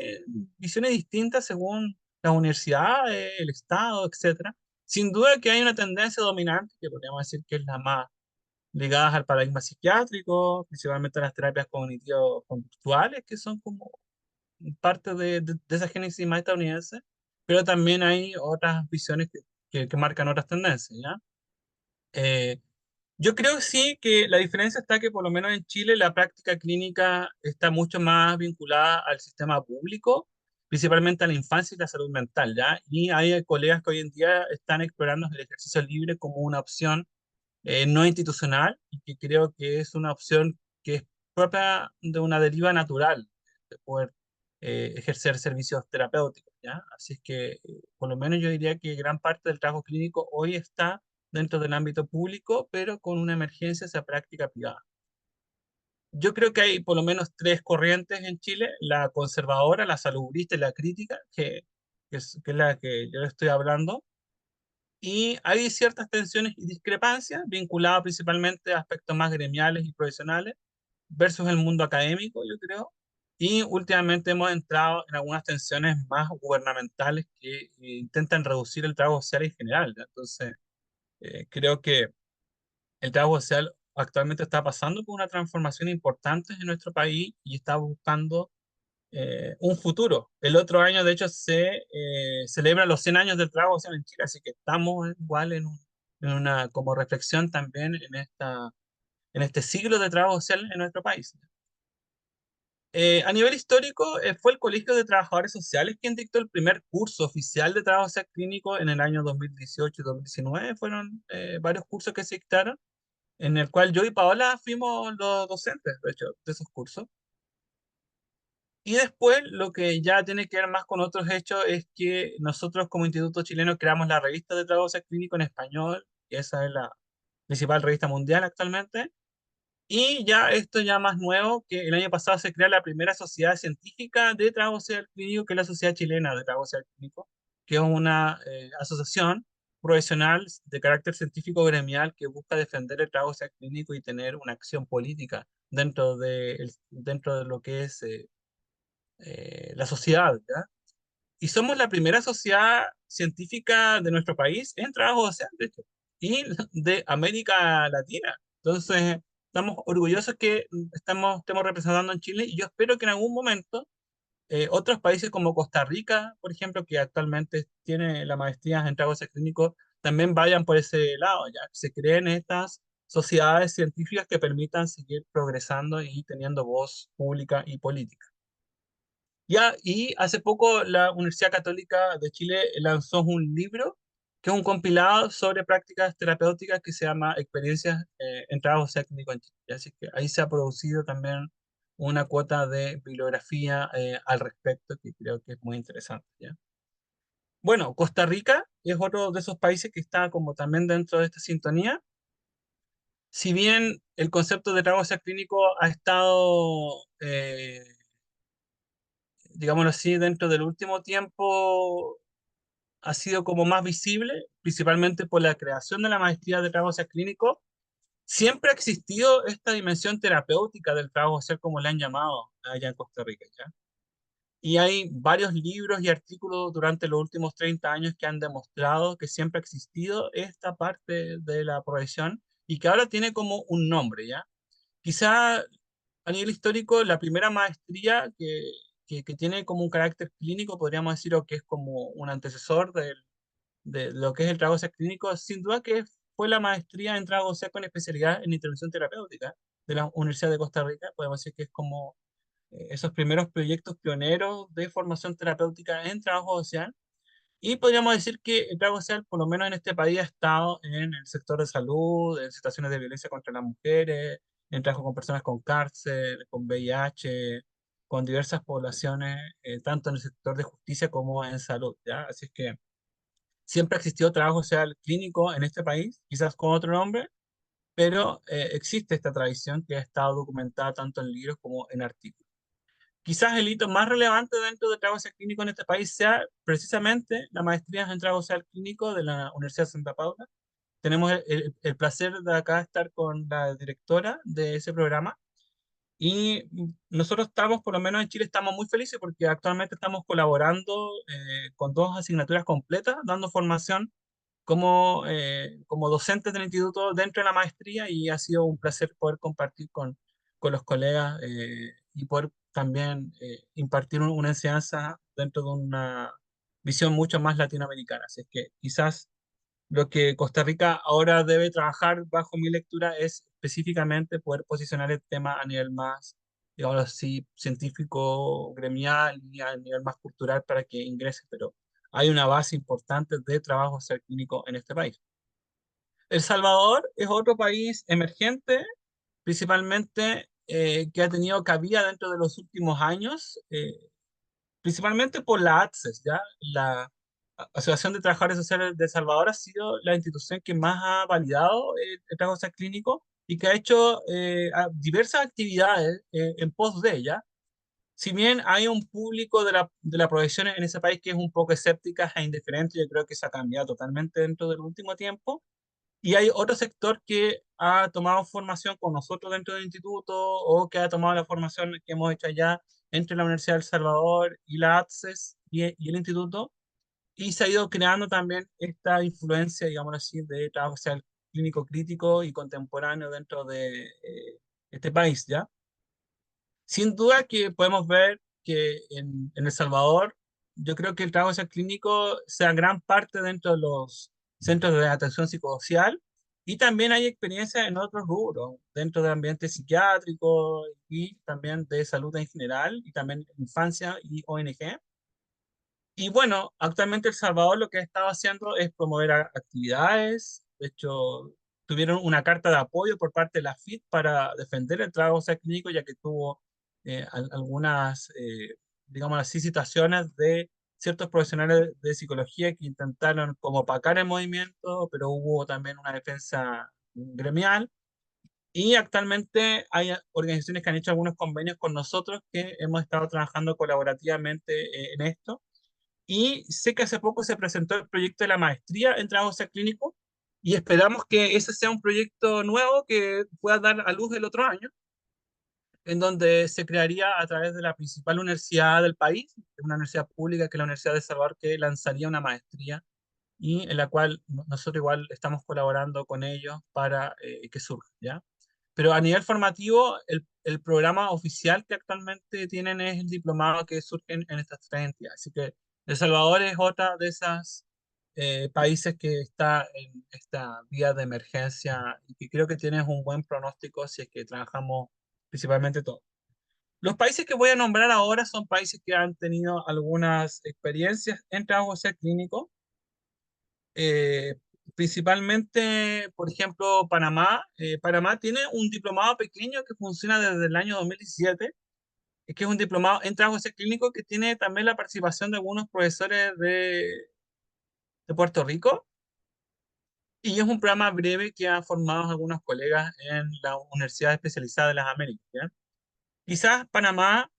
visiones distintas según las universidades, el Estado, etcétera. Sin duda que hay una tendencia dominante, que podríamos decir que es la más ligada al paradigma psiquiátrico, principalmente a las terapias cognitivo-conductuales, que son como parte de esa génesis más estadounidense, pero también hay otras visiones que marcan otras tendencias, ¿ya? Eh, yo creo sí que la diferencia está que por lo menos en Chile la práctica clínica está mucho más vinculada al sistema público, principalmente a la infancia y la salud mental, ¿ya? Y hay colegas que hoy en día están explorando el ejercicio libre como una opción no institucional y que creo que es una opción que es propia de una deriva natural de poder ejercer servicios terapéuticos, ¿ya? Así es que por lo menos yo diría que gran parte del trabajo clínico hoy está dentro del ámbito público, pero con una emergencia hacia práctica privada. Yo creo que hay por lo menos tres corrientes en Chile: la conservadora, la salubrista y la crítica, que es la que yo estoy hablando. Y hay ciertas tensiones y discrepancias vinculadas principalmente a aspectos más gremiales y profesionales versus el mundo académico, yo creo. Y últimamente hemos entrado en algunas tensiones más gubernamentales que intentan reducir el trabajo social en general, ¿ya? Entonces, creo que el trabajo social actualmente está pasando por una transformación importante en nuestro país y está buscando un futuro. El otro año, de hecho, se celebra los 100 años del trabajo social en Chile, así que estamos igual en una como reflexión también en este siglo de trabajo social en nuestro país. A nivel histórico, fue el Colegio de Trabajadores Sociales quien dictó el primer curso oficial de trabajo social clínico en el año 2018 y 2019. Fueron varios cursos que se dictaron, en el cual yo y Paola fuimos los docentes, de hecho, de esos cursos. Y después, lo que ya tiene que ver más con otros hechos es que nosotros como Instituto Chileno creamos la revista de trabajo social clínico en español, y esa es la principal revista mundial actualmente. Y ya esto ya más nuevo, que el año pasado se crea la primera sociedad científica de trabajo social clínico, que es la Sociedad Chilena de Trabajo Social Clínico, que es una asociación profesional de carácter científico gremial que busca defender el trabajo social clínico y tener una acción política dentro de lo que es la sociedad, ¿ya? Y somos la primera sociedad científica de nuestro país en trabajo social, de hecho, y de América Latina. Entonces, estamos orgullosos que estemos representando en Chile y yo espero que en algún momento otros países como Costa Rica, por ejemplo, que actualmente tiene la maestría en trabajo social clínico, también vayan por ese lado, ya que se creen estas sociedades científicas que permitan seguir progresando y teniendo voz pública y política. Ya, y hace poco la Universidad Católica de Chile lanzó un libro que es un compilado sobre prácticas terapéuticas que se llama Experiencias en Trabajo Técnico en Chile. Así que ahí se ha producido también una cuota de bibliografía al respecto que creo que es muy interesante, ¿ya? Bueno, Costa Rica es otro de esos países que está como también dentro de esta sintonía. Si bien el concepto de trabajo clínico ha estado digámoslo así, dentro del último tiempo ha sido como más visible, principalmente por la creación de la maestría de trabajo social clínico. Siempre ha existido esta dimensión terapéutica del trabajo social, como le han llamado allá en Costa Rica, ¿ya? Y hay varios libros y artículos durante los últimos 30 años que han demostrado que siempre ha existido esta parte de la profesión y que ahora tiene como un nombre, ¿ya? Quizá a nivel histórico, la primera maestría que tiene como un carácter clínico, podríamos decir, o que es como un antecesor de lo que es el trabajo social clínico, sin duda que fue la maestría en trabajo social con especialidad en intervención terapéutica de la Universidad de Costa Rica. Podemos decir que es como esos primeros proyectos pioneros de formación terapéutica en trabajo social. Y podríamos decir que el trabajo social, por lo menos en este país, ha estado en el sector de salud, en situaciones de violencia contra las mujeres, en trabajo con personas con cáncer, con VIH, con diversas poblaciones, tanto en el sector de justicia como en salud, ¿ya? Así es que siempre ha existido trabajo social clínico en este país, quizás con otro nombre, pero existe esta tradición que ha estado documentada tanto en libros como en artículos. Quizás el hito más relevante dentro del trabajo social clínico en este país sea precisamente la maestría en trabajo social clínico de la Universidad de Santa Paula. Tenemos el placer de acá estar con la directora de ese programa Y nosotros estamos, por lo menos en Chile, estamos muy felices porque actualmente estamos colaborando con 2 asignaturas completas, dando formación como docentes del instituto dentro de la maestría, y ha sido un placer poder compartir con los colegas y poder también impartir una enseñanza dentro de una visión mucho más latinoamericana. Así es que quizás lo que Costa Rica ahora debe trabajar bajo mi lectura es específicamente poder posicionar el tema a nivel más, digamos así, científico, gremial y a nivel más cultural para que ingrese, pero hay una base importante de trabajo social clínico en este país. El Salvador es otro país emergente, principalmente que ha tenido cabida dentro de los últimos años, principalmente por la ACCES, ¿ya? La Asociación de Trabajadores Sociales de El Salvador ha sido la institución que más ha validado el trabajo social clínico y que ha hecho diversas actividades en pos de ella. Si bien hay un público de la profesión en ese país que es un poco escéptica e indiferente, yo creo que se ha cambiado totalmente dentro del último tiempo. Y hay otro sector que ha tomado formación con nosotros dentro del instituto, o que ha tomado la formación que hemos hecho allá entre la Universidad del Salvador y la ACCES y el instituto, y se ha ido creando también esta influencia, digamos así, de trabajo social clínico crítico y contemporáneo dentro de este país, ¿ya? Sin duda que podemos ver que en El Salvador, yo creo que el trabajo social clínico sea gran parte dentro de los centros de atención psicosocial, y también hay experiencia en otros rubros, dentro del ambiente psiquiátrico y también de salud en general, y también infancia y ONG. Y bueno, actualmente El Salvador lo que ha estado haciendo es promover actividades. De hecho, tuvieron una carta de apoyo por parte de la FIT para defender el trabajo social clínico, ya que tuvo algunas, digamos así, situaciones de ciertos profesionales de psicología que intentaron como opacar el movimiento, pero hubo también una defensa gremial. Y actualmente hay organizaciones que han hecho algunos convenios con nosotros, que hemos estado trabajando colaborativamente en esto. Y sé que hace poco se presentó el proyecto de la maestría en trabajo social clínico, y esperamos que ese sea un proyecto nuevo que pueda dar a luz el otro año, en donde se crearía a través de la principal universidad del país, una universidad pública que es la Universidad de El Salvador, que lanzaría una maestría, y en la cual nosotros igual estamos colaborando con ellos para que surja, ¿ya? Pero a nivel formativo, el programa oficial que actualmente tienen es el diplomado que surge en estas 3 entidades. Así que El Salvador es otra de esas países que está en esta vía de emergencia, y que creo que tienes un buen pronóstico si es que trabajamos principalmente todos. Los países que voy a nombrar ahora son países que han tenido algunas experiencias en trabajo social clínico, eh, principalmente, por ejemplo, Panamá. Panamá tiene un diplomado pequeño que funciona desde el año 2017, que es un diplomado en trabajo social clínico, que tiene también la participación de algunos profesores de Puerto Rico, y es un programa breve que ha formado a algunos colegas en la Universidad Especializada de las Américas, ¿ya? Quizás Panamá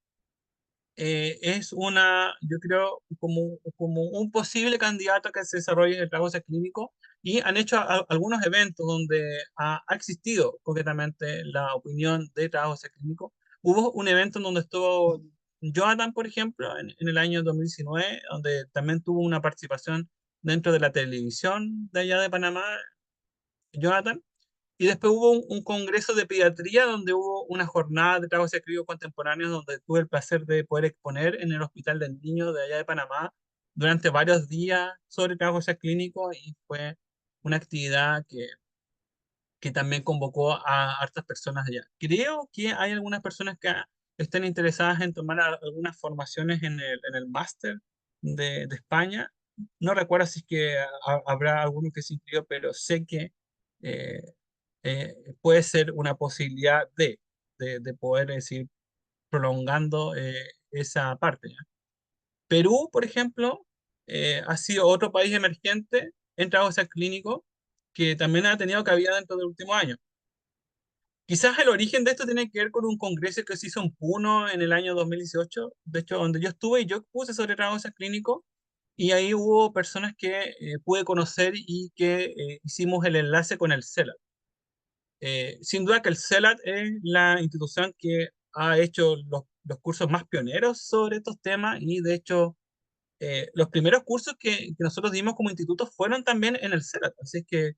es yo creo, como un posible candidato a que se desarrolle el trabajo social clínico, y han hecho algunos eventos donde ha existido concretamente la opinión de trabajo social clínico. Hubo un evento en donde estuvo Jonathan, por ejemplo, en el año 2019, donde también tuvo una participación dentro de la televisión de allá de Panamá, Jonathan. Y después hubo un congreso de pediatría donde hubo una jornada de trabajo clínico contemporáneo, donde tuve el placer de poder exponer en el Hospital del Niño de allá de Panamá durante varios días sobre trabajo clínico, y fue una actividad que también convocó a hartas personas de allá. Creo que hay algunas personas que estén interesadas en tomar algunas formaciones en el máster de España. No recuerdo si es que habrá alguno que se inscribió, pero sé que eh, puede ser una posibilidad de poder decir, prolongando esa parte, ¿ya? Perú, por ejemplo, ha sido otro país emergente en trabajo social clínico, que también ha tenido cabida dentro del último año. Quizás el origen de esto tiene que ver con un congreso que se hizo en Puno en el año 2018, de hecho, donde yo estuve y yo puse sobre trabajo social clínico, y ahí hubo personas que pude conocer, y que hicimos el enlace con el CELAT. Sin duda que el CELAT es la institución que ha hecho los cursos más pioneros sobre estos temas y de hecho los primeros cursos que nosotros dimos como instituto fueron también en el CELAT. Así es que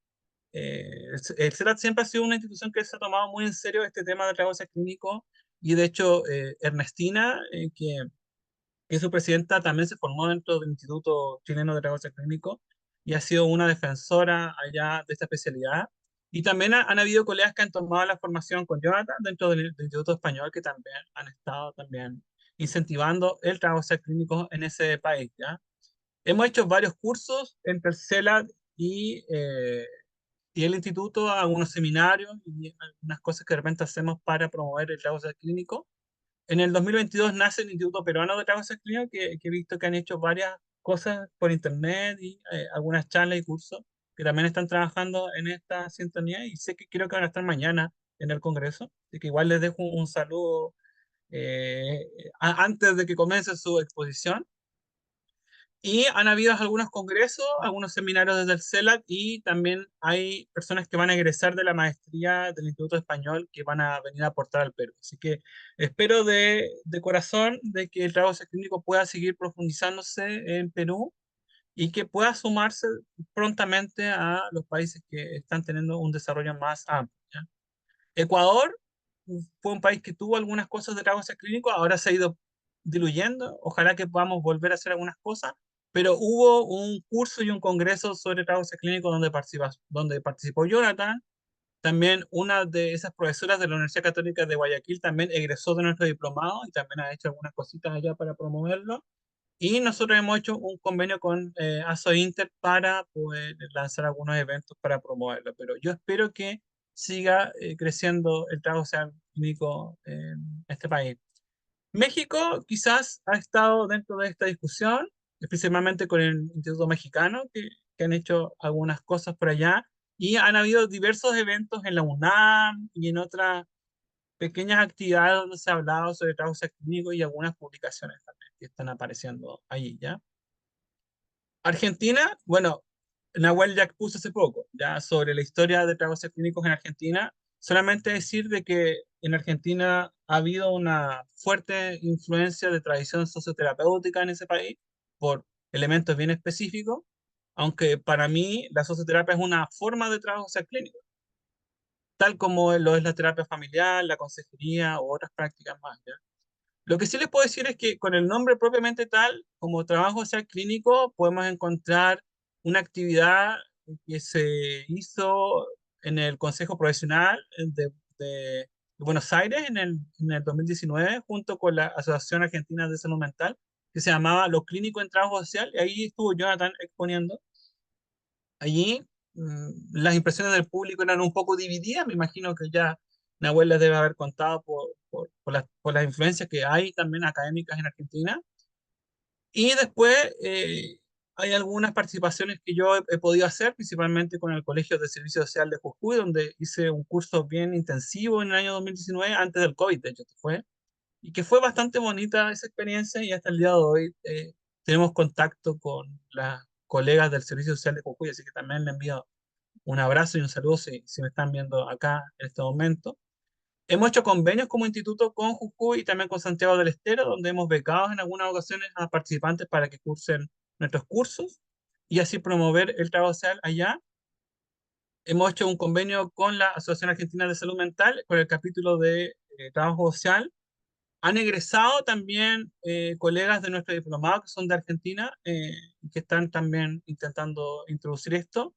el CELAT siempre ha sido una institución que se ha tomado muy en serio este tema del trabajo social clínico y de hecho Ernestina, que su presidenta también se formó dentro del Instituto Chileno de Trabajo Clínico y ha sido una defensora allá de esta especialidad. Y también han habido colegas que han tomado la formación con Jonathan dentro del Instituto Español que también han estado también incentivando el trabajo clínico en ese país, ¿ya? Hemos hecho varios cursos entre el CELAT y el instituto, algunos seminarios y algunas cosas que de repente hacemos para promover el trabajo clínico. En el 2022 nace el Instituto Peruano de Trabajo Clínico, que he visto que han hecho varias cosas por internet y algunas charlas y cursos que también están trabajando en esta sintonía y sé que creo que van a estar mañana en el Congreso, así que igual les dejo un saludo eh, antes de que comience su exposición. Y han habido algunos congresos, algunos seminarios desde el CELAC y también hay personas que van a egresar de la maestría del Instituto Español que van a venir a aportar al Perú. Así que espero de corazón de que el trabajo clínico pueda seguir profundizándose en Perú y que pueda sumarse prontamente a los países que están teniendo un desarrollo más amplio, ¿ya? Ecuador fue un país que tuvo algunas cosas de trabajo clínico, ahora se ha ido diluyendo, ojalá que podamos volver a hacer algunas cosas, pero hubo un curso y un congreso sobre trabajo clínico donde participó Jonathan, también una de esas profesoras de la Universidad Católica de Guayaquil también egresó de nuestro diplomado y también ha hecho algunas cositas allá para promoverlo. Y nosotros hemos hecho un convenio con ASO Inter para poder lanzar algunos eventos para promoverlo. Pero yo espero que siga creciendo el trabajo social clínico en este país. México quizás ha estado dentro de esta discusión, especialmente con el Instituto Mexicano, que han hecho algunas cosas por allá. Y han habido diversos eventos en la UNAM y en otras pequeñas actividades donde se ha hablado sobre trabajo clínico y algunas publicaciones también que están apareciendo allí, ¿ya? Argentina, bueno, Nahuel ya puso hace poco, ya sobre la historia de trabajos clínicos en Argentina, solamente decir de que en Argentina ha habido una fuerte influencia de tradición socioterapéutica en ese país por elementos bien específicos, aunque para mí la socioterapia es una forma de trabajo clínico, tal como lo es la terapia familiar, la consejería u otras prácticas más, ¿ya? Lo que sí les puedo decir es que con el nombre propiamente tal, como trabajo social clínico, podemos encontrar una actividad que se hizo en el Consejo Profesional de Buenos Aires en el 2019, junto con la Asociación Argentina de Salud Mental, que se llamaba Lo Clínico en Trabajo Social, y ahí estuvo Jonathan exponiendo. Allí las impresiones del público eran un poco divididas, me imagino que ya Nahuel les debe haber contado por las influencias que hay también académicas en Argentina. Y después hay algunas participaciones que yo he podido hacer, principalmente con el Colegio de Servicio Social de Jujuy, donde hice un curso bien intensivo en el año 2019, antes del COVID, de hecho, que fue, y que fue bastante bonita esa experiencia y hasta el día de hoy tenemos contacto con las colegas del Servicio Social de Jujuy, así que también le envío un abrazo y un saludo si me están viendo acá en este momento. Hemos hecho convenios como instituto con Jujuy y también con Santiago del Estero, donde hemos becado en algunas ocasiones a participantes para que cursen nuestros cursos y así promover el trabajo social allá. Hemos hecho un convenio con la Asociación Argentina de Salud Mental, con el capítulo de trabajo social. Han egresado también colegas de nuestro diplomado que son de Argentina, que están también intentando introducir esto.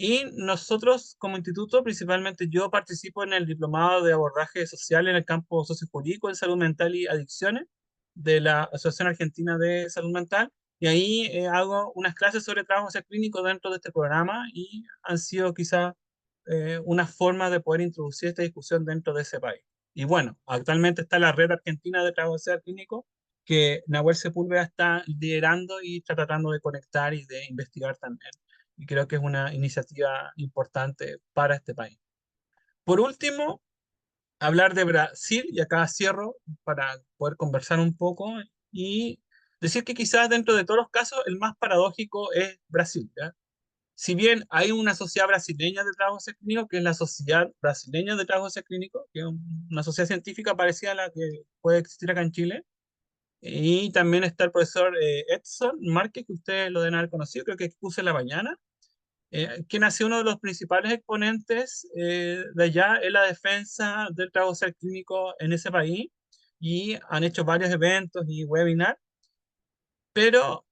Y nosotros como instituto, principalmente yo participo en el diplomado de abordaje social en el campo sociojurídico de salud mental y adicciones de la Asociación Argentina de Salud Mental. Y ahí hago unas clases sobre trabajo social clínico dentro de este programa y han sido quizás una forma de poder introducir esta discusión dentro de ese país. Y bueno, actualmente está la Red Argentina de Trabajo Social Clínico que Nahuel Sepúlveda está liderando y está tratando de conectar y de investigar también. Y creo que es una iniciativa importante para este país. Por último, hablar de Brasil, y acá cierro para poder conversar un poco y decir que quizás dentro de todos los casos el más paradójico es Brasil, ¿ya? Si bien hay una sociedad brasileña de trabajo social clínico, que es la Sociedad Brasileña de Trabajo Social Clínico, que es una sociedad científica parecida a la que puede existir acá en Chile, y también está el profesor Edson Márquez, que ustedes lo deben haber conocido, creo que expuso en la mañana, quien ha sido uno de los principales exponentes de allá en la defensa del trabajo social clínico en ese país, y han hecho varios eventos y webinars, pero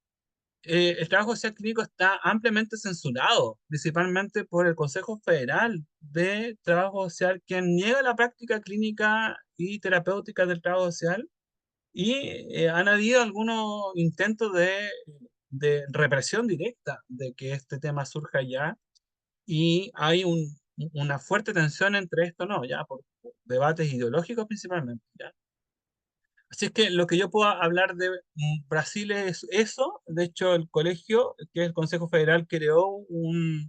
el trabajo social clínico está ampliamente censurado, principalmente por el Consejo Federal de Trabajo Social, quien niega la práctica clínica y terapéutica del trabajo social, y han habido algunos intentos de represión directa de que este tema surja ya, y hay una fuerte tensión entre esto, ¿no? Ya por debates ideológicos principalmente, ¿ya? Así es que lo que yo puedo hablar de Brasil es eso. De hecho, el colegio, que es el Consejo Federal, creó una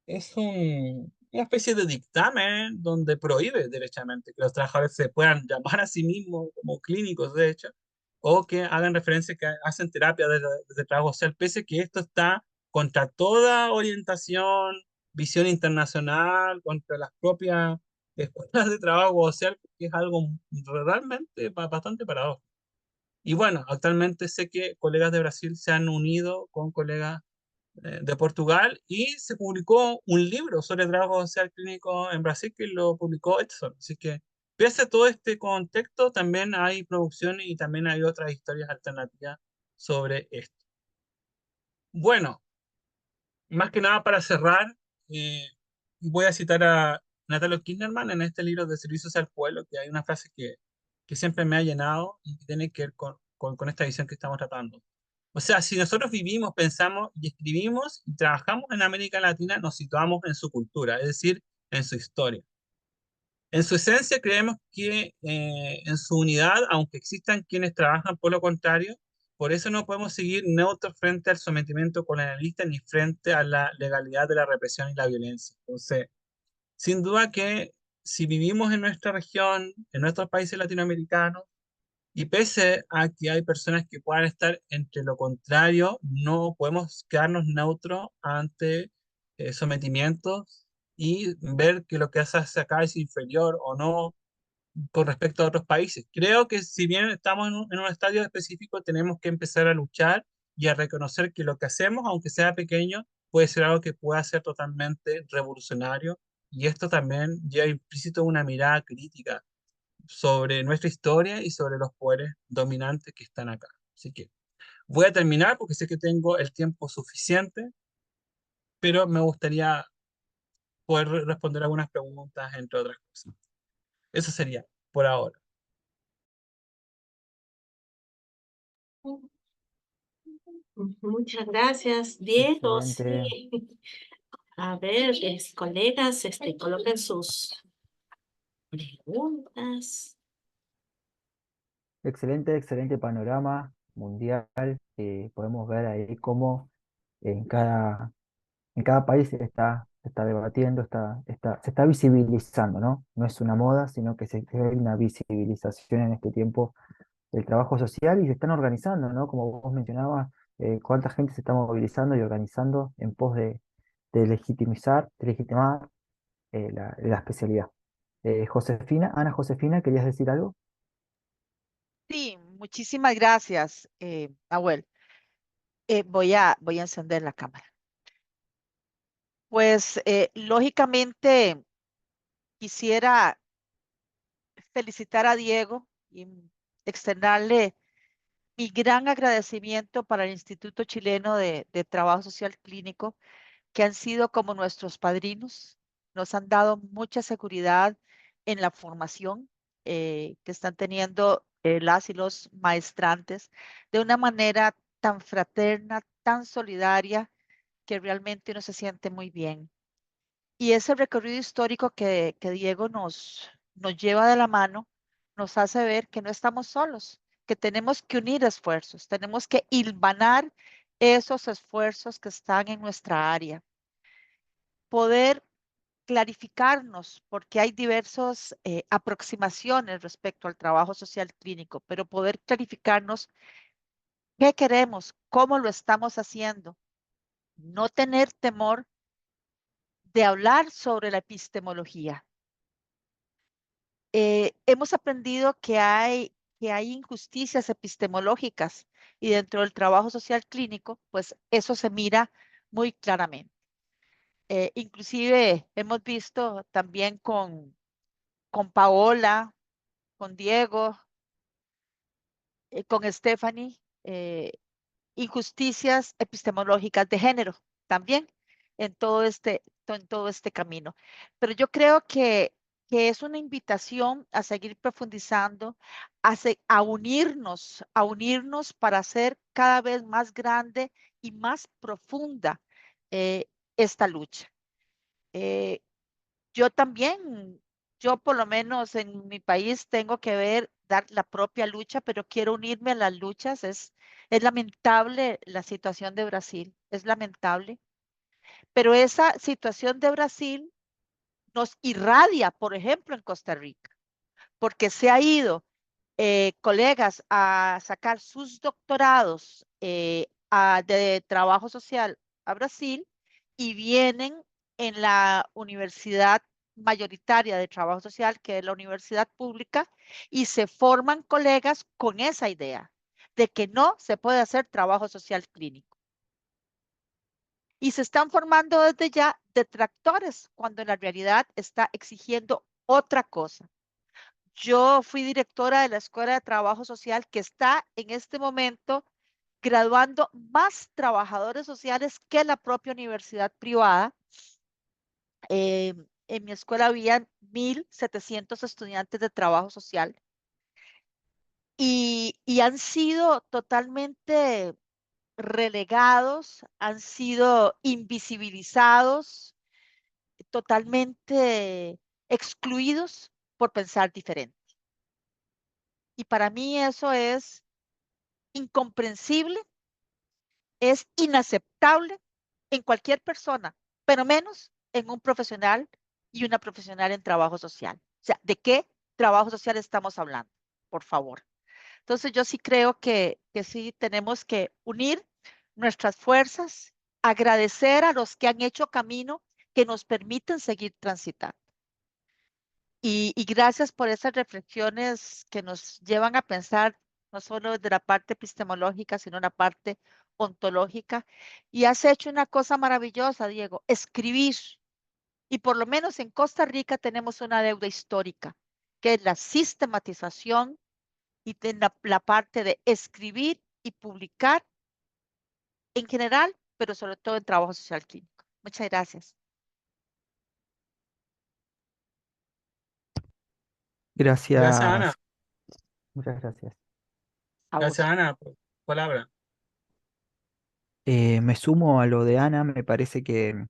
especie de dictamen donde prohíbe derechamente que los trabajadores se puedan llamar a sí mismos como clínicos, de hecho, o que hagan referencia que hacen terapia desde trabajo social, pese que esto está contra toda orientación, visión internacional, contra las propias escuelas de trabajo social, que es algo realmente bastante paradójico. Y bueno, actualmente sé que colegas de Brasil se han unido con colegas de Portugal, y se publicó un libro sobre trabajo social clínico en Brasil que lo publicó Edson. Así que, pese a todo este contexto, también hay producción y también hay otras historias alternativas sobre esto. Bueno, más que nada para cerrar, eh, voy a citar a Natalia Kinderman en este libro de Servicios al Pueblo, que hay una frase que siempre me ha llenado y que tiene que ver con esta visión que estamos tratando. O sea, si nosotros vivimos, pensamos y escribimos y trabajamos en América Latina, nos situamos en su cultura, es decir, en su historia. En su esencia, creemos que en su unidad, aunque existan quienes trabajan por lo contrario, por eso no podemos seguir neutros frente al sometimiento colonialista ni frente a la legalidad de la represión y la violencia. Entonces, sin duda que si vivimos en nuestra región, en nuestros países latinoamericanos, y pese a que hay personas que puedan estar entre lo contrario, no podemos quedarnos neutros ante sometimientos y ver que lo que se hace acá es inferior o no con respecto a otros países. Creo que si bien estamos en un estadio específico, tenemos que empezar a luchar y a reconocer que lo que hacemos, aunque sea pequeño, puede ser algo que pueda ser totalmente revolucionario. Y esto también lleva implícito una mirada crítica sobre nuestra historia y sobre los poderes dominantes que están acá. Así que voy a terminar porque sé que tengo el tiempo suficiente, pero me gustaría poder responder algunas preguntas, entre otras cosas. Eso sería por ahora. Muchas gracias, Diego. Excelente, Sí. A ver, colegas, coloquen sus preguntas. excelente panorama mundial. Podemos ver ahí cómo en cada país se está debatiendo, se está visibilizando, ¿no? No es una moda, sino que hay una visibilización en este tiempo del trabajo social y se están organizando, ¿no? Como vos mencionabas, cuánta gente se está movilizando y organizando en pos de legitimar la especialidad. Ana Josefina, ¿querías decir algo? Sí, muchísimas gracias, Nahuel. Voy a encender la cámara. Pues lógicamente quisiera felicitar a Diego y externarle mi gran agradecimiento para el Instituto Chileno de Trabajo Social Clínico, que han sido como nuestros padrinos. Nos han dado mucha seguridad en la formación que están teniendo las y los maestrantes de una manera tan fraterna, tan solidaria, que realmente uno se siente muy bien. Y ese recorrido histórico que Diego nos lleva de la mano nos hace ver que no estamos solos, que tenemos que unir esfuerzos, tenemos que hilvanar esos esfuerzos que están en nuestra área, poder clarificarnos, porque hay diversas aproximaciones respecto al trabajo social clínico, pero poder clarificarnos qué queremos, cómo lo estamos haciendo, no tener temor de hablar sobre la epistemología. Hemos aprendido que hay injusticias epistemológicas y dentro del trabajo social clínico, pues eso se mira muy claramente. Inclusive hemos visto también con Paola, con Diego, con Stephanie, injusticias epistemológicas de género también en todo este camino. Pero yo creo que es una invitación a seguir profundizando, a unirnos para hacer cada vez más grande y más profunda eh, esta lucha. Eh, yo también, yo por lo menos en mi país tengo que dar la propia lucha, pero quiero unirme a las luchas. Es lamentable la situación de Brasil, es lamentable, pero esa situación de Brasil nos irradia, por ejemplo, en Costa Rica, porque se ha ido colegas a sacar sus doctorados de trabajo social a Brasil y vienen en la universidad mayoritaria de trabajo social, que es la universidad pública, y se forman colegas con esa idea de que no se puede hacer trabajo social clínico. Y se están formando desde ya detractores cuando en la realidad está exigiendo otra cosa. Yo fui directora de la Escuela de Trabajo Social que está en este momento graduando más trabajadores sociales que la propia universidad privada. En mi escuela habían 1,700 estudiantes de trabajo social y han sido totalmente relegados, han sido invisibilizados, totalmente excluidos por pensar diferente. Y para mí eso es incomprensible, es inaceptable en cualquier persona, pero menos en un profesional y una profesional en trabajo social. O sea, ¿de qué trabajo social estamos hablando? Por favor. Entonces yo sí creo que sí tenemos que unir nuestras fuerzas, agradecer a los que han hecho camino que nos permiten seguir transitando. Y gracias por esas reflexiones que nos llevan a pensar no solo desde la parte epistemológica, sino la parte ontológica. Y has hecho una cosa maravillosa, Diego, escribir. Y por lo menos en Costa Rica tenemos una deuda histórica, que es la sistematización y de la parte de escribir y publicar en general, pero sobre todo en trabajo social clínico. Muchas gracias. Gracias, Ana. Gracias, muchas gracias. A Gracias, vos. Ana, por tu palabra. Me sumo a lo de Ana, me parece que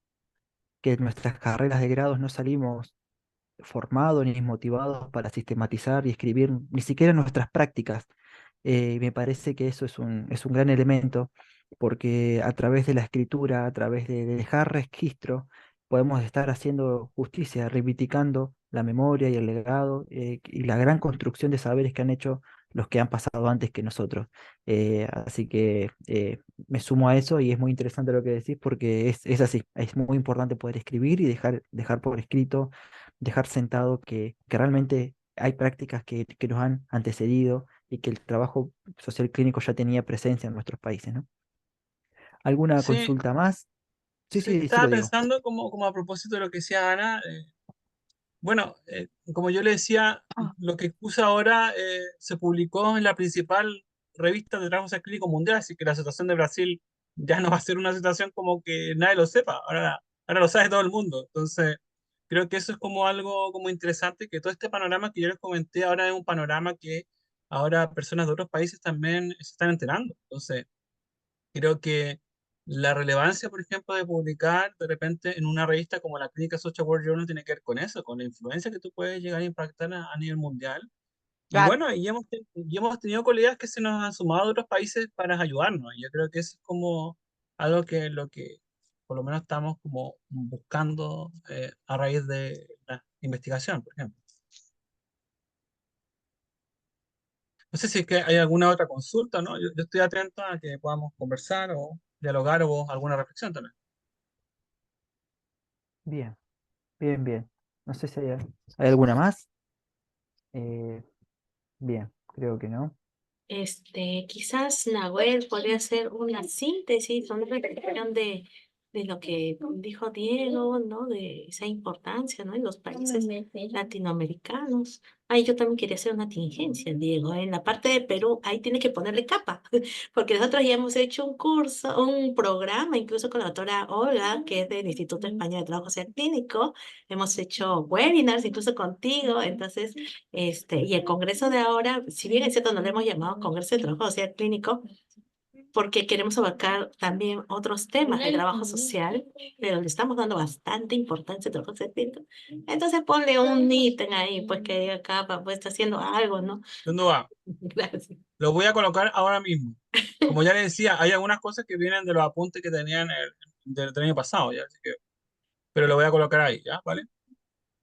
en nuestras carreras de grados no salimos formados ni motivados para sistematizar y escribir ni siquiera nuestras prácticas. Me parece que eso es un gran elemento, porque a través de la escritura, a través de dejar registro, podemos estar haciendo justicia, reivindicando la memoria y el legado y la gran construcción de saberes que han hecho los que han pasado antes que nosotros. Así que me sumo a eso y es muy interesante lo que decís porque es así, es muy importante poder escribir y dejar por escrito, dejar sentado que realmente hay prácticas que nos han antecedido y que el trabajo social clínico ya tenía presencia en nuestros países, ¿no? ¿Alguna Sí, consulta más? Sí, sí, sí, sí lo estaba digo. pensando como a propósito de lo que decía Ana. Bueno, como yo le decía, Ah, lo que expuso ahora se publicó en la principal revista de trabajo social clínico mundial, así que la situación de Brasil ya no va a ser una situación como que nadie lo sepa, ahora lo sabe todo el mundo. Entonces, creo que eso es como algo como interesante, que todo este panorama que yo les comenté ahora es un panorama que ahora personas de otros países también se están enterando. Entonces, creo que la relevancia, por ejemplo, de publicar de repente en una revista como la Clínica Social World Journal tiene que ver con eso, con la influencia que tú puedes llegar a impactar a nivel mundial. Y claro. bueno, y hemos tenido colegas que se nos han sumado de otros países para ayudarnos. Y yo creo que eso es como algo que lo que por lo menos estamos como buscando a raíz de la investigación, por ejemplo. No sé si es que hay alguna otra consulta, ¿no? Yo estoy atento a que podamos conversar o dialogar o alguna reflexión también. Bien, bien, bien. No sé si hay alguna más. Eh, bien, creo que no. Quizás Nahuel podría hacer una síntesis, una reflexión de lo que dijo Diego, ¿no? De esa importancia, ¿no? En los países latinoamericanos. Ay, yo también quería hacer una tingencia, Diego. En la parte de Perú, ahí tiene que ponerle capa, porque nosotros ya hemos hecho un curso, un programa, incluso con la doctora Olga, que es del Instituto Español de Trabajo Social Clínico. Hemos hecho webinars, incluso contigo. Entonces, y el congreso de ahora, si bien es cierto, no le hemos llamado Congreso de Trabajo Social Clínico, porque queremos abarcar también otros temas de trabajo social, pero le estamos dando bastante importancia al trabajo social clínico. Entonces ponle un ítem ahí, pues que diga acá, pues está haciendo algo, ¿no? ¿Dónde va? Gracias. Lo voy a colocar ahora mismo. Como ya le decía, hay algunas cosas que vienen de los apuntes que tenían del año pasado, ya, así que, pero lo voy a colocar ahí, ¿ya? ¿Vale?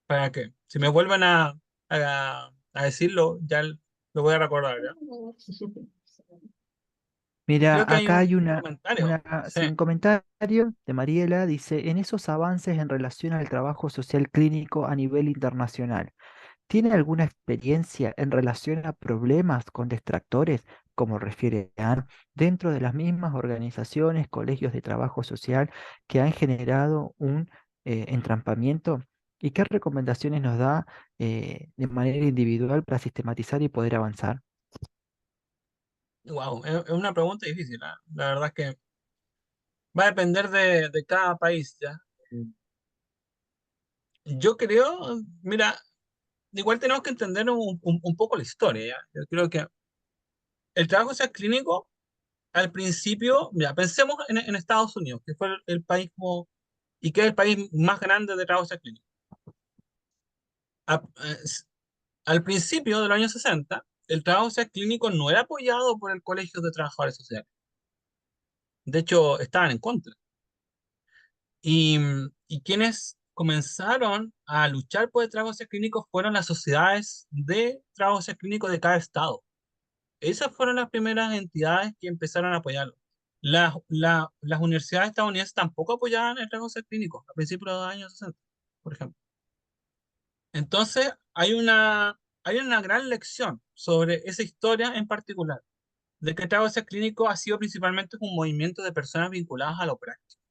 Para que, si me vuelven a decirlo, ya lo voy a recordar, ¿ya? Y Mira, creo que hay acá hay un comentario. Sí. sí, un comentario de Mariela, dice, en esos avances en relación al trabajo social clínico a nivel internacional, ¿tiene alguna experiencia en relación a problemas con distractores, como refiere Ann, dentro de las mismas organizaciones, colegios de trabajo social que han generado un entrampamiento? ¿Y qué recomendaciones nos da de manera individual para sistematizar y poder avanzar? Wow, es una pregunta difícil, ¿ah? La verdad es que va a depender de cada país, ¿ya? Yo creo, mira, igual tenemos que entender un poco la historia, ¿ya? Yo creo que el trabajo social clínico, al principio, mira, pensemos en Estados Unidos, que fue el país y que es el país más grande de trabajo social clínico. A- eh, s- Al principio de los años 60, el trabajo social clínico no era apoyado por el Colegio de Trabajadores Sociales. De hecho, estaban en contra. Y quienes comenzaron a luchar por el trabajo social clínico fueron las sociedades de trabajo social clínico de cada estado. Esas fueron las primeras entidades que empezaron a apoyarlo. Las universidades estadounidenses tampoco apoyaban el trabajo social clínico a principios de los años 60, por ejemplo. Entonces, hay una gran lección sobre esa historia en particular, de que el trabajo social clínico ha sido principalmente un movimiento de personas vinculadas a lo práctico,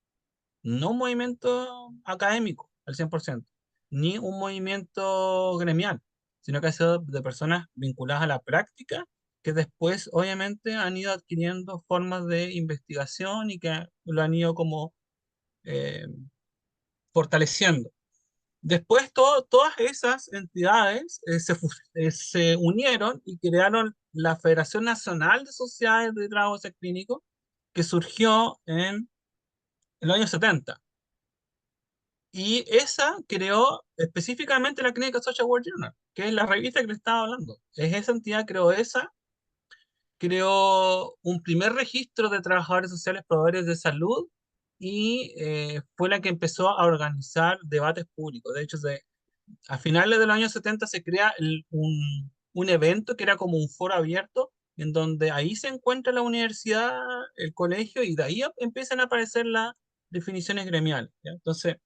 no un movimiento académico al 100%, ni un movimiento gremial, sino que ha sido de personas vinculadas a la práctica que después obviamente han ido adquiriendo formas de investigación y que lo han ido como eh, fortaleciendo. Después todas esas entidades se unieron y crearon la Federación Nacional de Sociedades de Trabajo Clínico, que surgió en los años 70. Y esa creó específicamente la Clinical Social Work Journal, que es la revista que le estaba hablando. Es esa entidad creó esa, creó un primer registro de trabajadores sociales proveedores de salud y fue la que empezó a organizar debates públicos. De hecho, a finales de los años 70 se crea un evento que era como un foro abierto, en donde ahí se encuentra la universidad, el colegio, y de ahí empiezan a aparecer las definiciones gremiales, ¿ya? Entonces,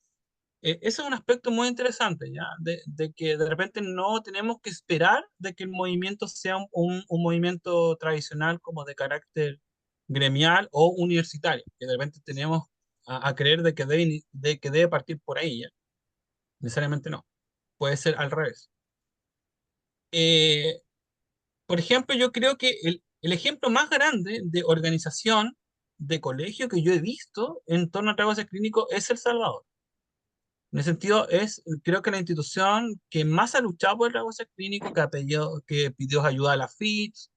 ese es un aspecto muy interesante, ¿ya? De que de repente no tenemos que esperar de que el movimiento sea un movimiento tradicional como de carácter gremial o universitario, que de repente tenemos a creer de que debe partir por ahí, ¿ya? Necesariamente no, puede ser al revés. Eh, por ejemplo, yo creo que el ejemplo más grande de organización de colegio que yo he visto en torno a trabajos clínicos es El Salvador. En ese sentido, creo que la institución que más ha luchado por el negocio clínico, que pidió ayuda a la FITS,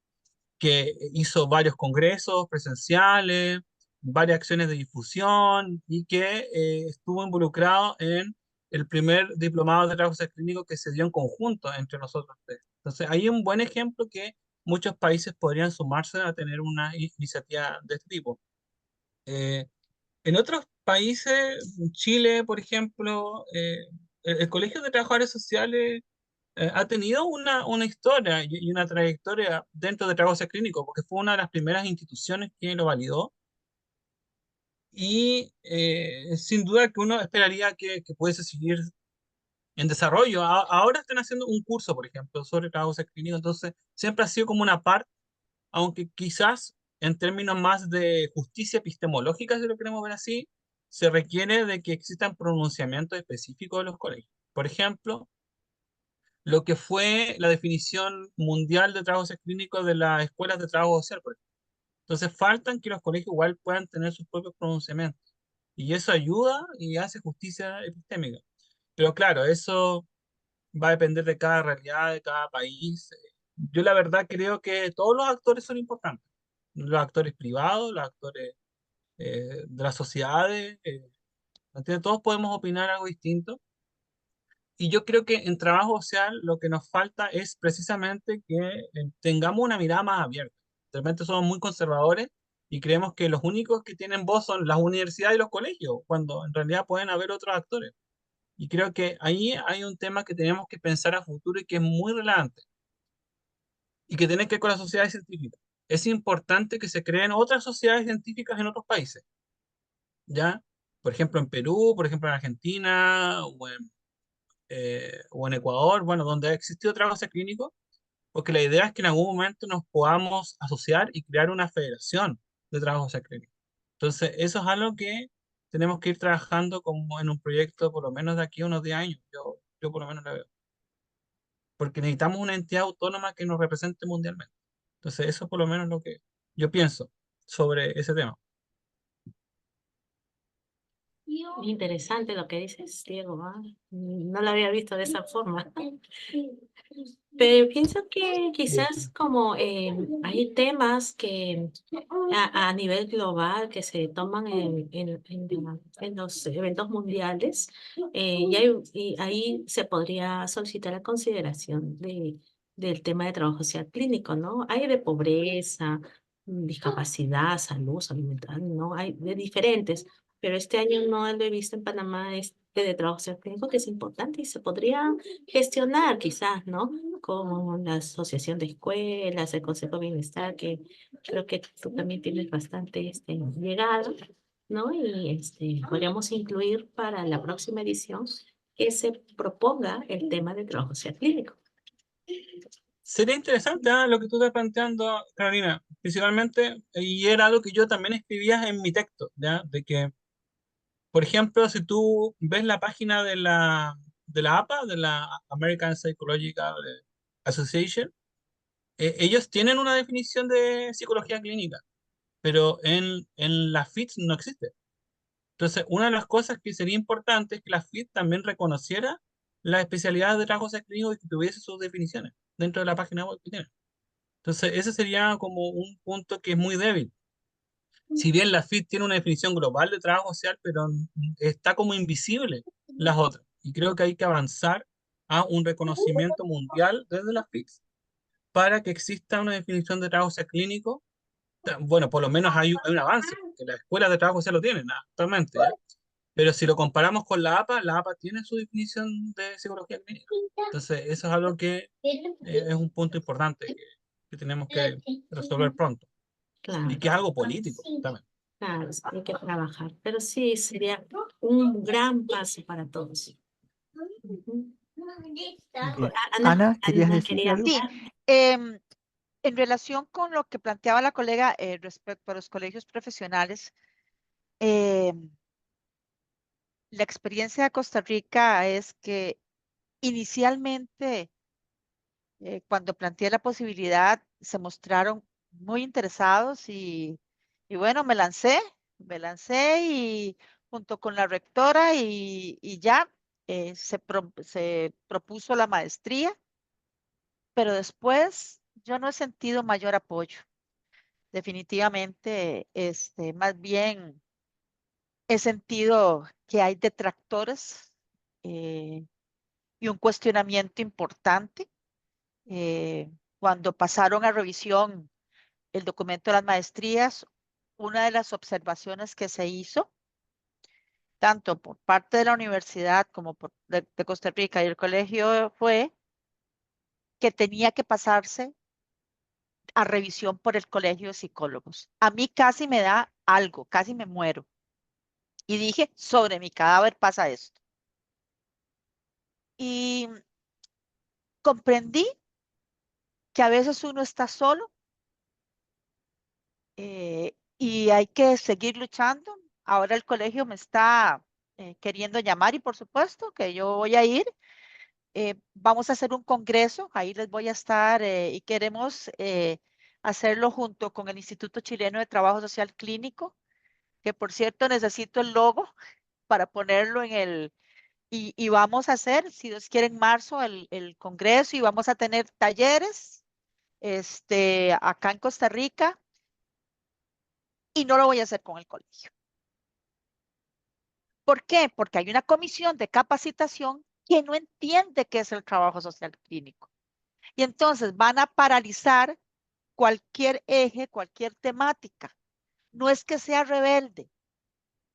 que hizo varios congresos presenciales, varias acciones de difusión y que estuvo involucrado en el primer diplomado de trabajo clínico que se dio en conjunto entre nosotros tres. Entonces, hay un buen ejemplo que muchos países podrían sumarse a tener una iniciativa de este tipo. Eh, en otros países, Chile, por ejemplo, el Colegio de Trabajadores Sociales ha tenido una historia y una trayectoria dentro de trabajo clínico, porque fue una de las primeras instituciones que lo validó y sin duda que uno esperaría que pudiese seguir en desarrollo. Ahora están haciendo un curso, por ejemplo, sobre trabajos clínicos, entonces siempre ha sido como una parte, aunque quizás en términos más de justicia epistemológica, si lo queremos ver así, se requiere de que existan pronunciamientos específicos de los colegios. Por ejemplo, lo que fue la definición mundial de trabajos clínicos de las escuelas de trabajo social, por ejemplo. Entonces faltan que los colegios igual puedan tener sus propios pronunciamientos. Y eso ayuda y hace justicia epistémica. Pero claro, eso va a depender de cada realidad, de cada país. Yo la verdad creo que todos los actores son importantes. Los actores privados, los actores de las sociedades. ¿Me entiendes? Todos podemos opinar algo distinto. Y yo creo que en trabajo social lo que nos falta es precisamente que tengamos una mirada más abierta. De repente somos muy conservadores y creemos que los únicos que tienen voz son las universidades y los colegios, cuando en realidad pueden haber otros actores. Y creo que ahí hay un tema que tenemos que pensar a futuro y que es muy relevante y que tiene que ver con las sociedades científicas. Es importante que se creen otras sociedades científicas en otros países, ¿ya? Por ejemplo, en Perú, por ejemplo, en Argentina o en Ecuador, bueno, donde ha existido trabajo clínico, porque la idea es que en algún momento nos podamos asociar y crear una federación de trabajo clínico. Entonces, eso es algo que tenemos que ir trabajando como en un proyecto por lo menos de aquí a unos 10 años. Yo por lo menos lo veo. Porque necesitamos una entidad autónoma que nos represente mundialmente. Entonces, eso por lo menos es lo que yo pienso sobre ese tema. Interesante lo que dices, Diego, ¿ah? No lo había visto de esa forma. Pero pienso que quizás como hay temas que a nivel global que se toman en los eventos mundiales, y ahí se podría solicitar la consideración del tema de trabajo social clínico, ¿no? Hay de pobreza, discapacidad, salud mental, ¿no? Hay de diferentes, pero este año no lo he visto en Panamá, este de trabajo social clínico, que es importante y se podría gestionar quizás, ¿no? Con la Asociación de Escuelas, el Consejo de Bienestar, que creo que tú también tienes bastante llegada, ¿no? Y podríamos incluir para la próxima edición que se proponga el tema de trabajo social clínico. Sería interesante lo que tú estás planteando, Carolina, principalmente, y era algo que yo también escribía en mi texto, ¿ya? De que, por ejemplo, si tú ves la página de la APA, de la American Psychological Association, ellos tienen una definición de psicología clínica, pero en la FITS no existe. Entonces, una de las cosas que sería importante es que la FIT también reconociera las especialidades de trabajos clínicos y que tuviese sus definiciones dentro de la página web que tiene. Entonces, ese sería como un punto que es muy débil. Si bien la FIT tiene una definición global de trabajo social, pero está como invisible las otras. Y creo que hay que avanzar a un reconocimiento mundial desde la FIT para que exista una definición de trabajo social clínico. Bueno, por lo menos hay un avance, porque las escuelas de trabajo social lo tienen actualmente, ¿ya? Pero si lo comparamos con la APA tiene su definición de psicología clínica. Entonces, eso es algo que es un punto importante que tenemos que resolver pronto. Y Claro, que es algo político también. claro, hay que trabajar, pero sí sería un gran paso para todos. Ujú. Bien. Ana, ¿querías Ana decir quería algo? Sí, hablar. en relación con lo que planteaba la colega respecto a los colegios profesionales, em, la experiencia de Costa Rica es que inicialmente, cuando planteé la posibilidad, se mostraron muy interesados y bueno, me lancé y junto con la rectora y ya se propuso la maestría, pero después yo no he sentido mayor apoyo. Definitivamente, más bien he sentido que hay detractores eh, y un cuestionamiento importante. Cuando pasaron a revisión el documento de las maestrías, una de las observaciones que se hizo, tanto por parte de la universidad como de Costa Rica y el colegio, fue que tenía que pasarse a revisión por el colegio de psicólogos. A mí casi me da algo, casi me muero, Y dije, sobre mi cadáver pasa esto. Y comprendí que a veces uno está solo y hay que seguir luchando. Ahora el colegio me está queriendo llamar y por supuesto que yo voy a ir. Vamos a hacer un congreso, ahí les voy a estar y queremos hacerlo junto con el Instituto Chileno de Trabajo Social Clínico, que por cierto necesito el logo para ponerlo en y vamos a hacer, si Dios quiere, en marzo el congreso y vamos a tener talleres acá en Costa Rica y no lo voy a hacer con el colegio. ¿Por qué? Porque hay una comisión de capacitación que no entiende qué es el trabajo social clínico. Y entonces van a paralizar cualquier eje, cualquier temática. No es que sea rebelde,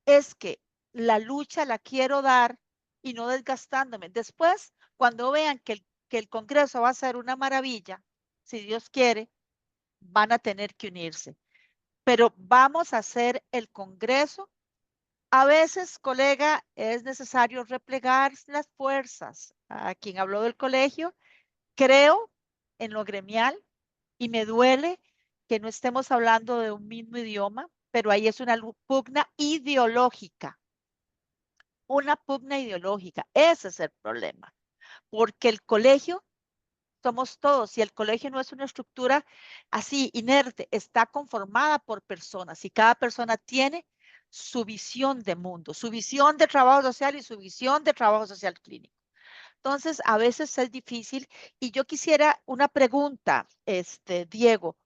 es que la lucha la quiero dar y no desgastándome. Después, cuando vean que el Congreso va a ser una maravilla, si Dios quiere, van a tener que unirse. Pero vamos a hacer el Congreso. A veces, colega, es necesario replegar las fuerzas. A quien habló del colegio, creo en lo gremial y me duele que no estemos hablando de un mismo idioma, pero ahí es una pugna ideológica, una pugna ideológica. Ese es el problema, porque el colegio somos todos y el colegio no es una estructura así inerte, está conformada por personas y cada persona tiene su visión de mundo, su visión de trabajo social y su visión de trabajo social clínico. Entonces, a veces es difícil y yo quisiera una pregunta, Diego,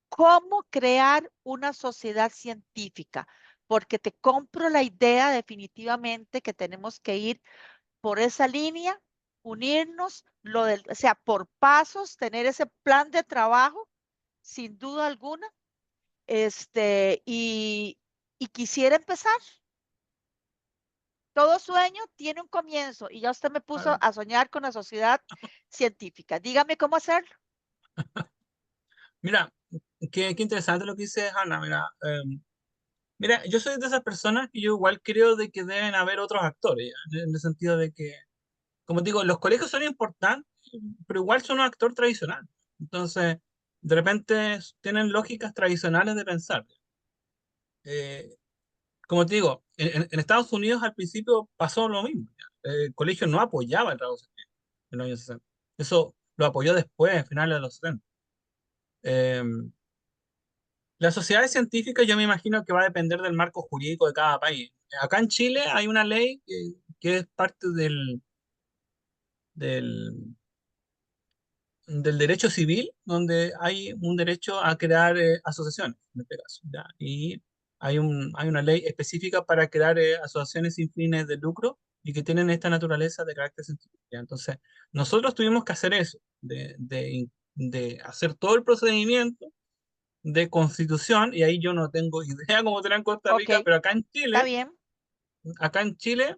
¿cómo crear una sociedad científica? Porque te compro la idea definitivamente que tenemos que ir por esa línea, unirnos, o sea, por pasos, tener ese plan de trabajo, sin duda alguna, y quisiera empezar. Todo sueño tiene un comienzo y ya usted me puso Claro. a soñar con la sociedad científica. Dígame cómo hacerlo. Mira, qué interesante lo que dice Hannah. Mira, yo soy de esas personas que yo igual creo de que deben haber otros actores, ¿ya? En el sentido de que, como digo, los colegios son importantes, pero igual son un actor tradicional. Entonces, de repente tienen lógicas tradicionales de pensar. Eh, Como te digo, en Estados Unidos al principio pasó lo mismo, ¿ya? El colegio no apoyaba el trabajo social en los años 60. Eso lo apoyó después, en finales de los 70. Eh, las sociedades científicas yo me imagino que va a depender del marco jurídico de cada país. Acá en Chile hay una ley que es parte del, del derecho civil, donde hay un derecho a crear asociaciones, en este caso, ¿ya? Y hay una ley específica para crear asociaciones sin fines de lucro y que tienen esta naturaleza de carácter científico, ¿ya? Entonces, nosotros tuvimos que hacer eso, de hacer todo el procedimiento de constitución, y ahí yo no tengo idea cómo será en Costa Ok, Rica, pero está bien. Acá en Chile,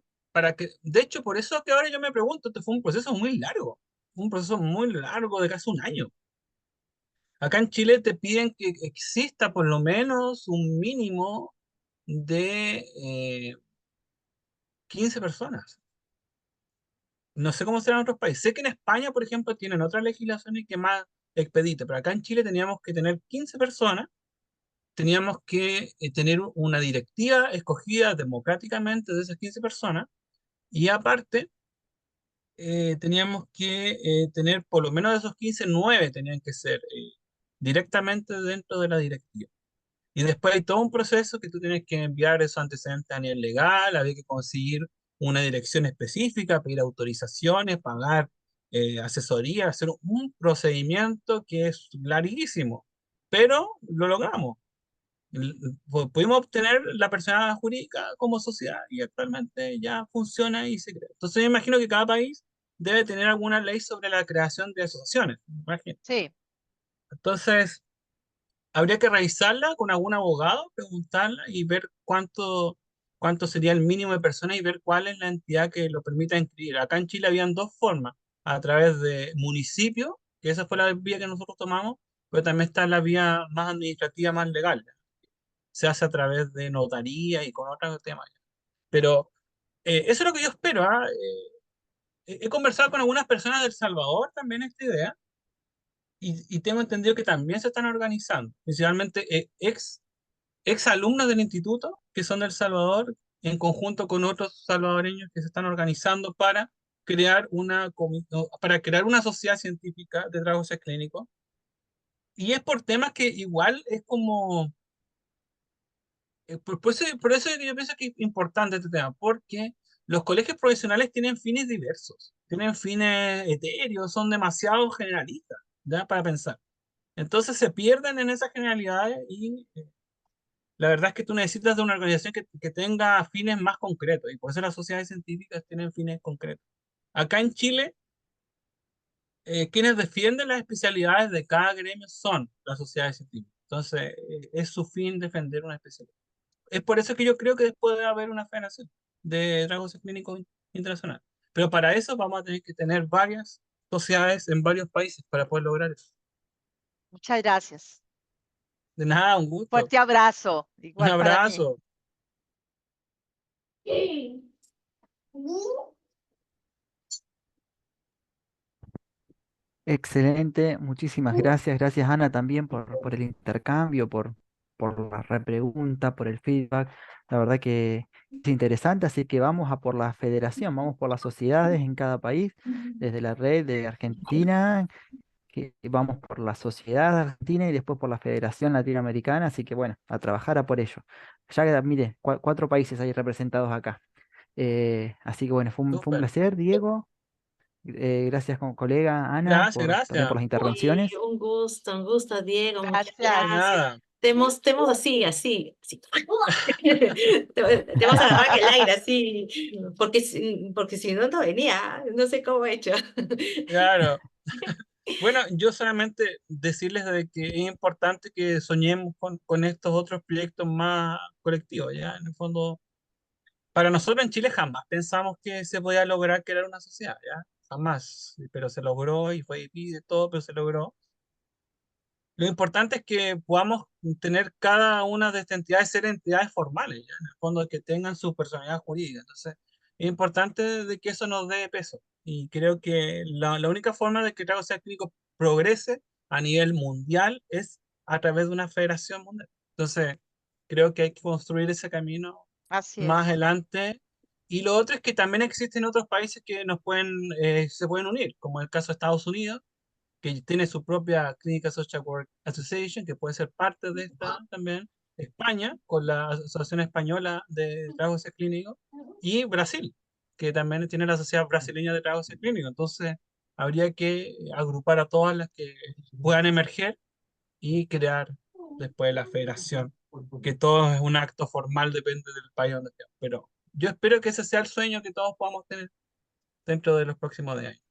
de hecho, por eso que ahora yo me pregunto, este fue un proceso muy largo, un proceso muy largo de casi un año. Acá en Chile te piden que exista por lo menos un mínimo de 15 personas. No sé cómo será en otros países. Sé que en España, por ejemplo, tienen otras legislaciones que más expedite, pero acá en Chile teníamos que tener 15 personas, teníamos que tener una directiva escogida democráticamente de esas 15 personas, y aparte teníamos que tener por lo menos de esos 15 9 tenían que ser directamente dentro de la directiva. Y después hay todo un proceso que tú tienes que enviar esos antecedentes a nivel legal, había que conseguir una dirección específica, pedir autorizaciones, pagar asesoría, hacer un procedimiento que es larguísimo, pero lo logramos. Pudimos obtener la personalidad jurídica como sociedad y actualmente ya funciona y se crea. Entonces, yo imagino que cada país debe tener alguna ley sobre la creación de asociaciones, me imagino. Sí, Entonces, habría que revisarla con algún abogado, preguntarla y ver cuánto sería el mínimo de personas y ver cuál es la entidad que lo permita inscribir. Acá en Chile habían dos formas, a través de municipio, que esa fue la vía que nosotros tomamos, pero también está la vía más administrativa, más legal. Se hace a través de notaría y con otros temas. Pero eso es lo que yo espero. ¿Ah? He conversado con algunas personas de El Salvador también esta idea y tengo entendido que también se están organizando, principalmente ex alumnos del instituto que son de El Salvador en conjunto con otros salvadoreños que se están organizando para crear para crear una sociedad científica de trabajos clínicos. Y es por temas que igual es como por eso yo pienso que es importante este tema, porque los colegios profesionales tienen fines diversos, tienen fines etéreos, son demasiado generalistas, ¿ya? Para pensar. Entonces se pierden en esas generalidades y la verdad es que tú necesitas de una organización que tenga fines más concretos y por eso las sociedades científicas tienen fines concretos. Acá en Chile, quienes defienden las especialidades de cada gremio son las sociedades científicas. Entonces, es su fin defender una especialidad. Es por eso que yo creo que después debe haber una federación de dragos clínicos internacional. Pero para eso vamos a tener que tener varias sociedades en varios países para poder lograr eso. Muchas gracias. De nada, un gusto. Fuerte abrazo, Un igual para mí. abrazo. Excelente, muchísimas gracias. Gracias, Ana, también por el intercambio, por la repregunta, por el feedback. La verdad que es interesante, así que vamos a por la federación, vamos por las sociedades en cada país, desde la red de Argentina, que vamos por la sociedad argentina y después por la Federación Latinoamericana, así que bueno, a trabajar a por ello. Ya que, mire, 4 países hay representados acá. Así que bueno, fue un Súper. placer, Diego. Gracias, colega Ana, también Gracias. por las Uy, intervenciones. un gusto, Diego, muchas De Gracias. gracias. nada. Te hemos así. Te hemos agarrado en el aire, así, porque si no, no venía, no sé cómo he hecho. Claro. Bueno, yo solamente decirles de que es importante que soñemos con estos otros proyectos más colectivos, ¿ya? En el fondo, para nosotros en Chile jamás pensamos que se podía lograr crear una sociedad, ¿ya? Jamás, pero se logró y fue difícil todo, pero se logró. Lo importante es que podamos tener cada una de estas entidades ser entidades formales, ¿ya? En el fondo que tengan su personalidad jurídica. Entonces, es importante de que eso nos dé peso. Y creo que la única forma de que el trabajo sea clínico progrese a nivel mundial es a través de una federación mundial. Entonces, creo que hay que construir ese camino Así más es. adelante. Y lo otro es que también existen otros países que se pueden unir, como el caso de Estados Unidos que tiene su propia Clinical Social Work Association, que puede ser parte de esta también, España, con la Asociación Española de Trabajos Clínicos, y Brasil, que también tiene la Sociedad Brasileña de Trabajos Clínicos. Entonces, habría que agrupar a todas las que puedan emerger y crear después la federación, que todo es un acto formal, depende del país donde esté. Pero yo espero que ese sea el sueño que todos podamos tener dentro de los próximos 10 años.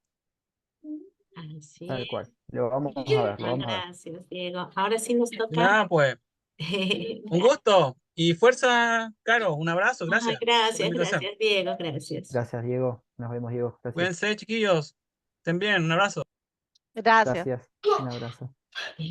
Así Tal es. cual. Lo vamos a ver, lo Ah, vamos a ver. gracias, Diego. Ahora sí nos De toca. nada, pues. Un gusto y fuerza, Caro. Un abrazo. Ay, Gracias por la gracias, invitación. gracias, Diego, gracias. Gracias, Diego. Nos vemos, Diego. Gracias. Cuídense, chiquillos. Estén bien. Un abrazo. Gracias. Gracias. Un abrazo.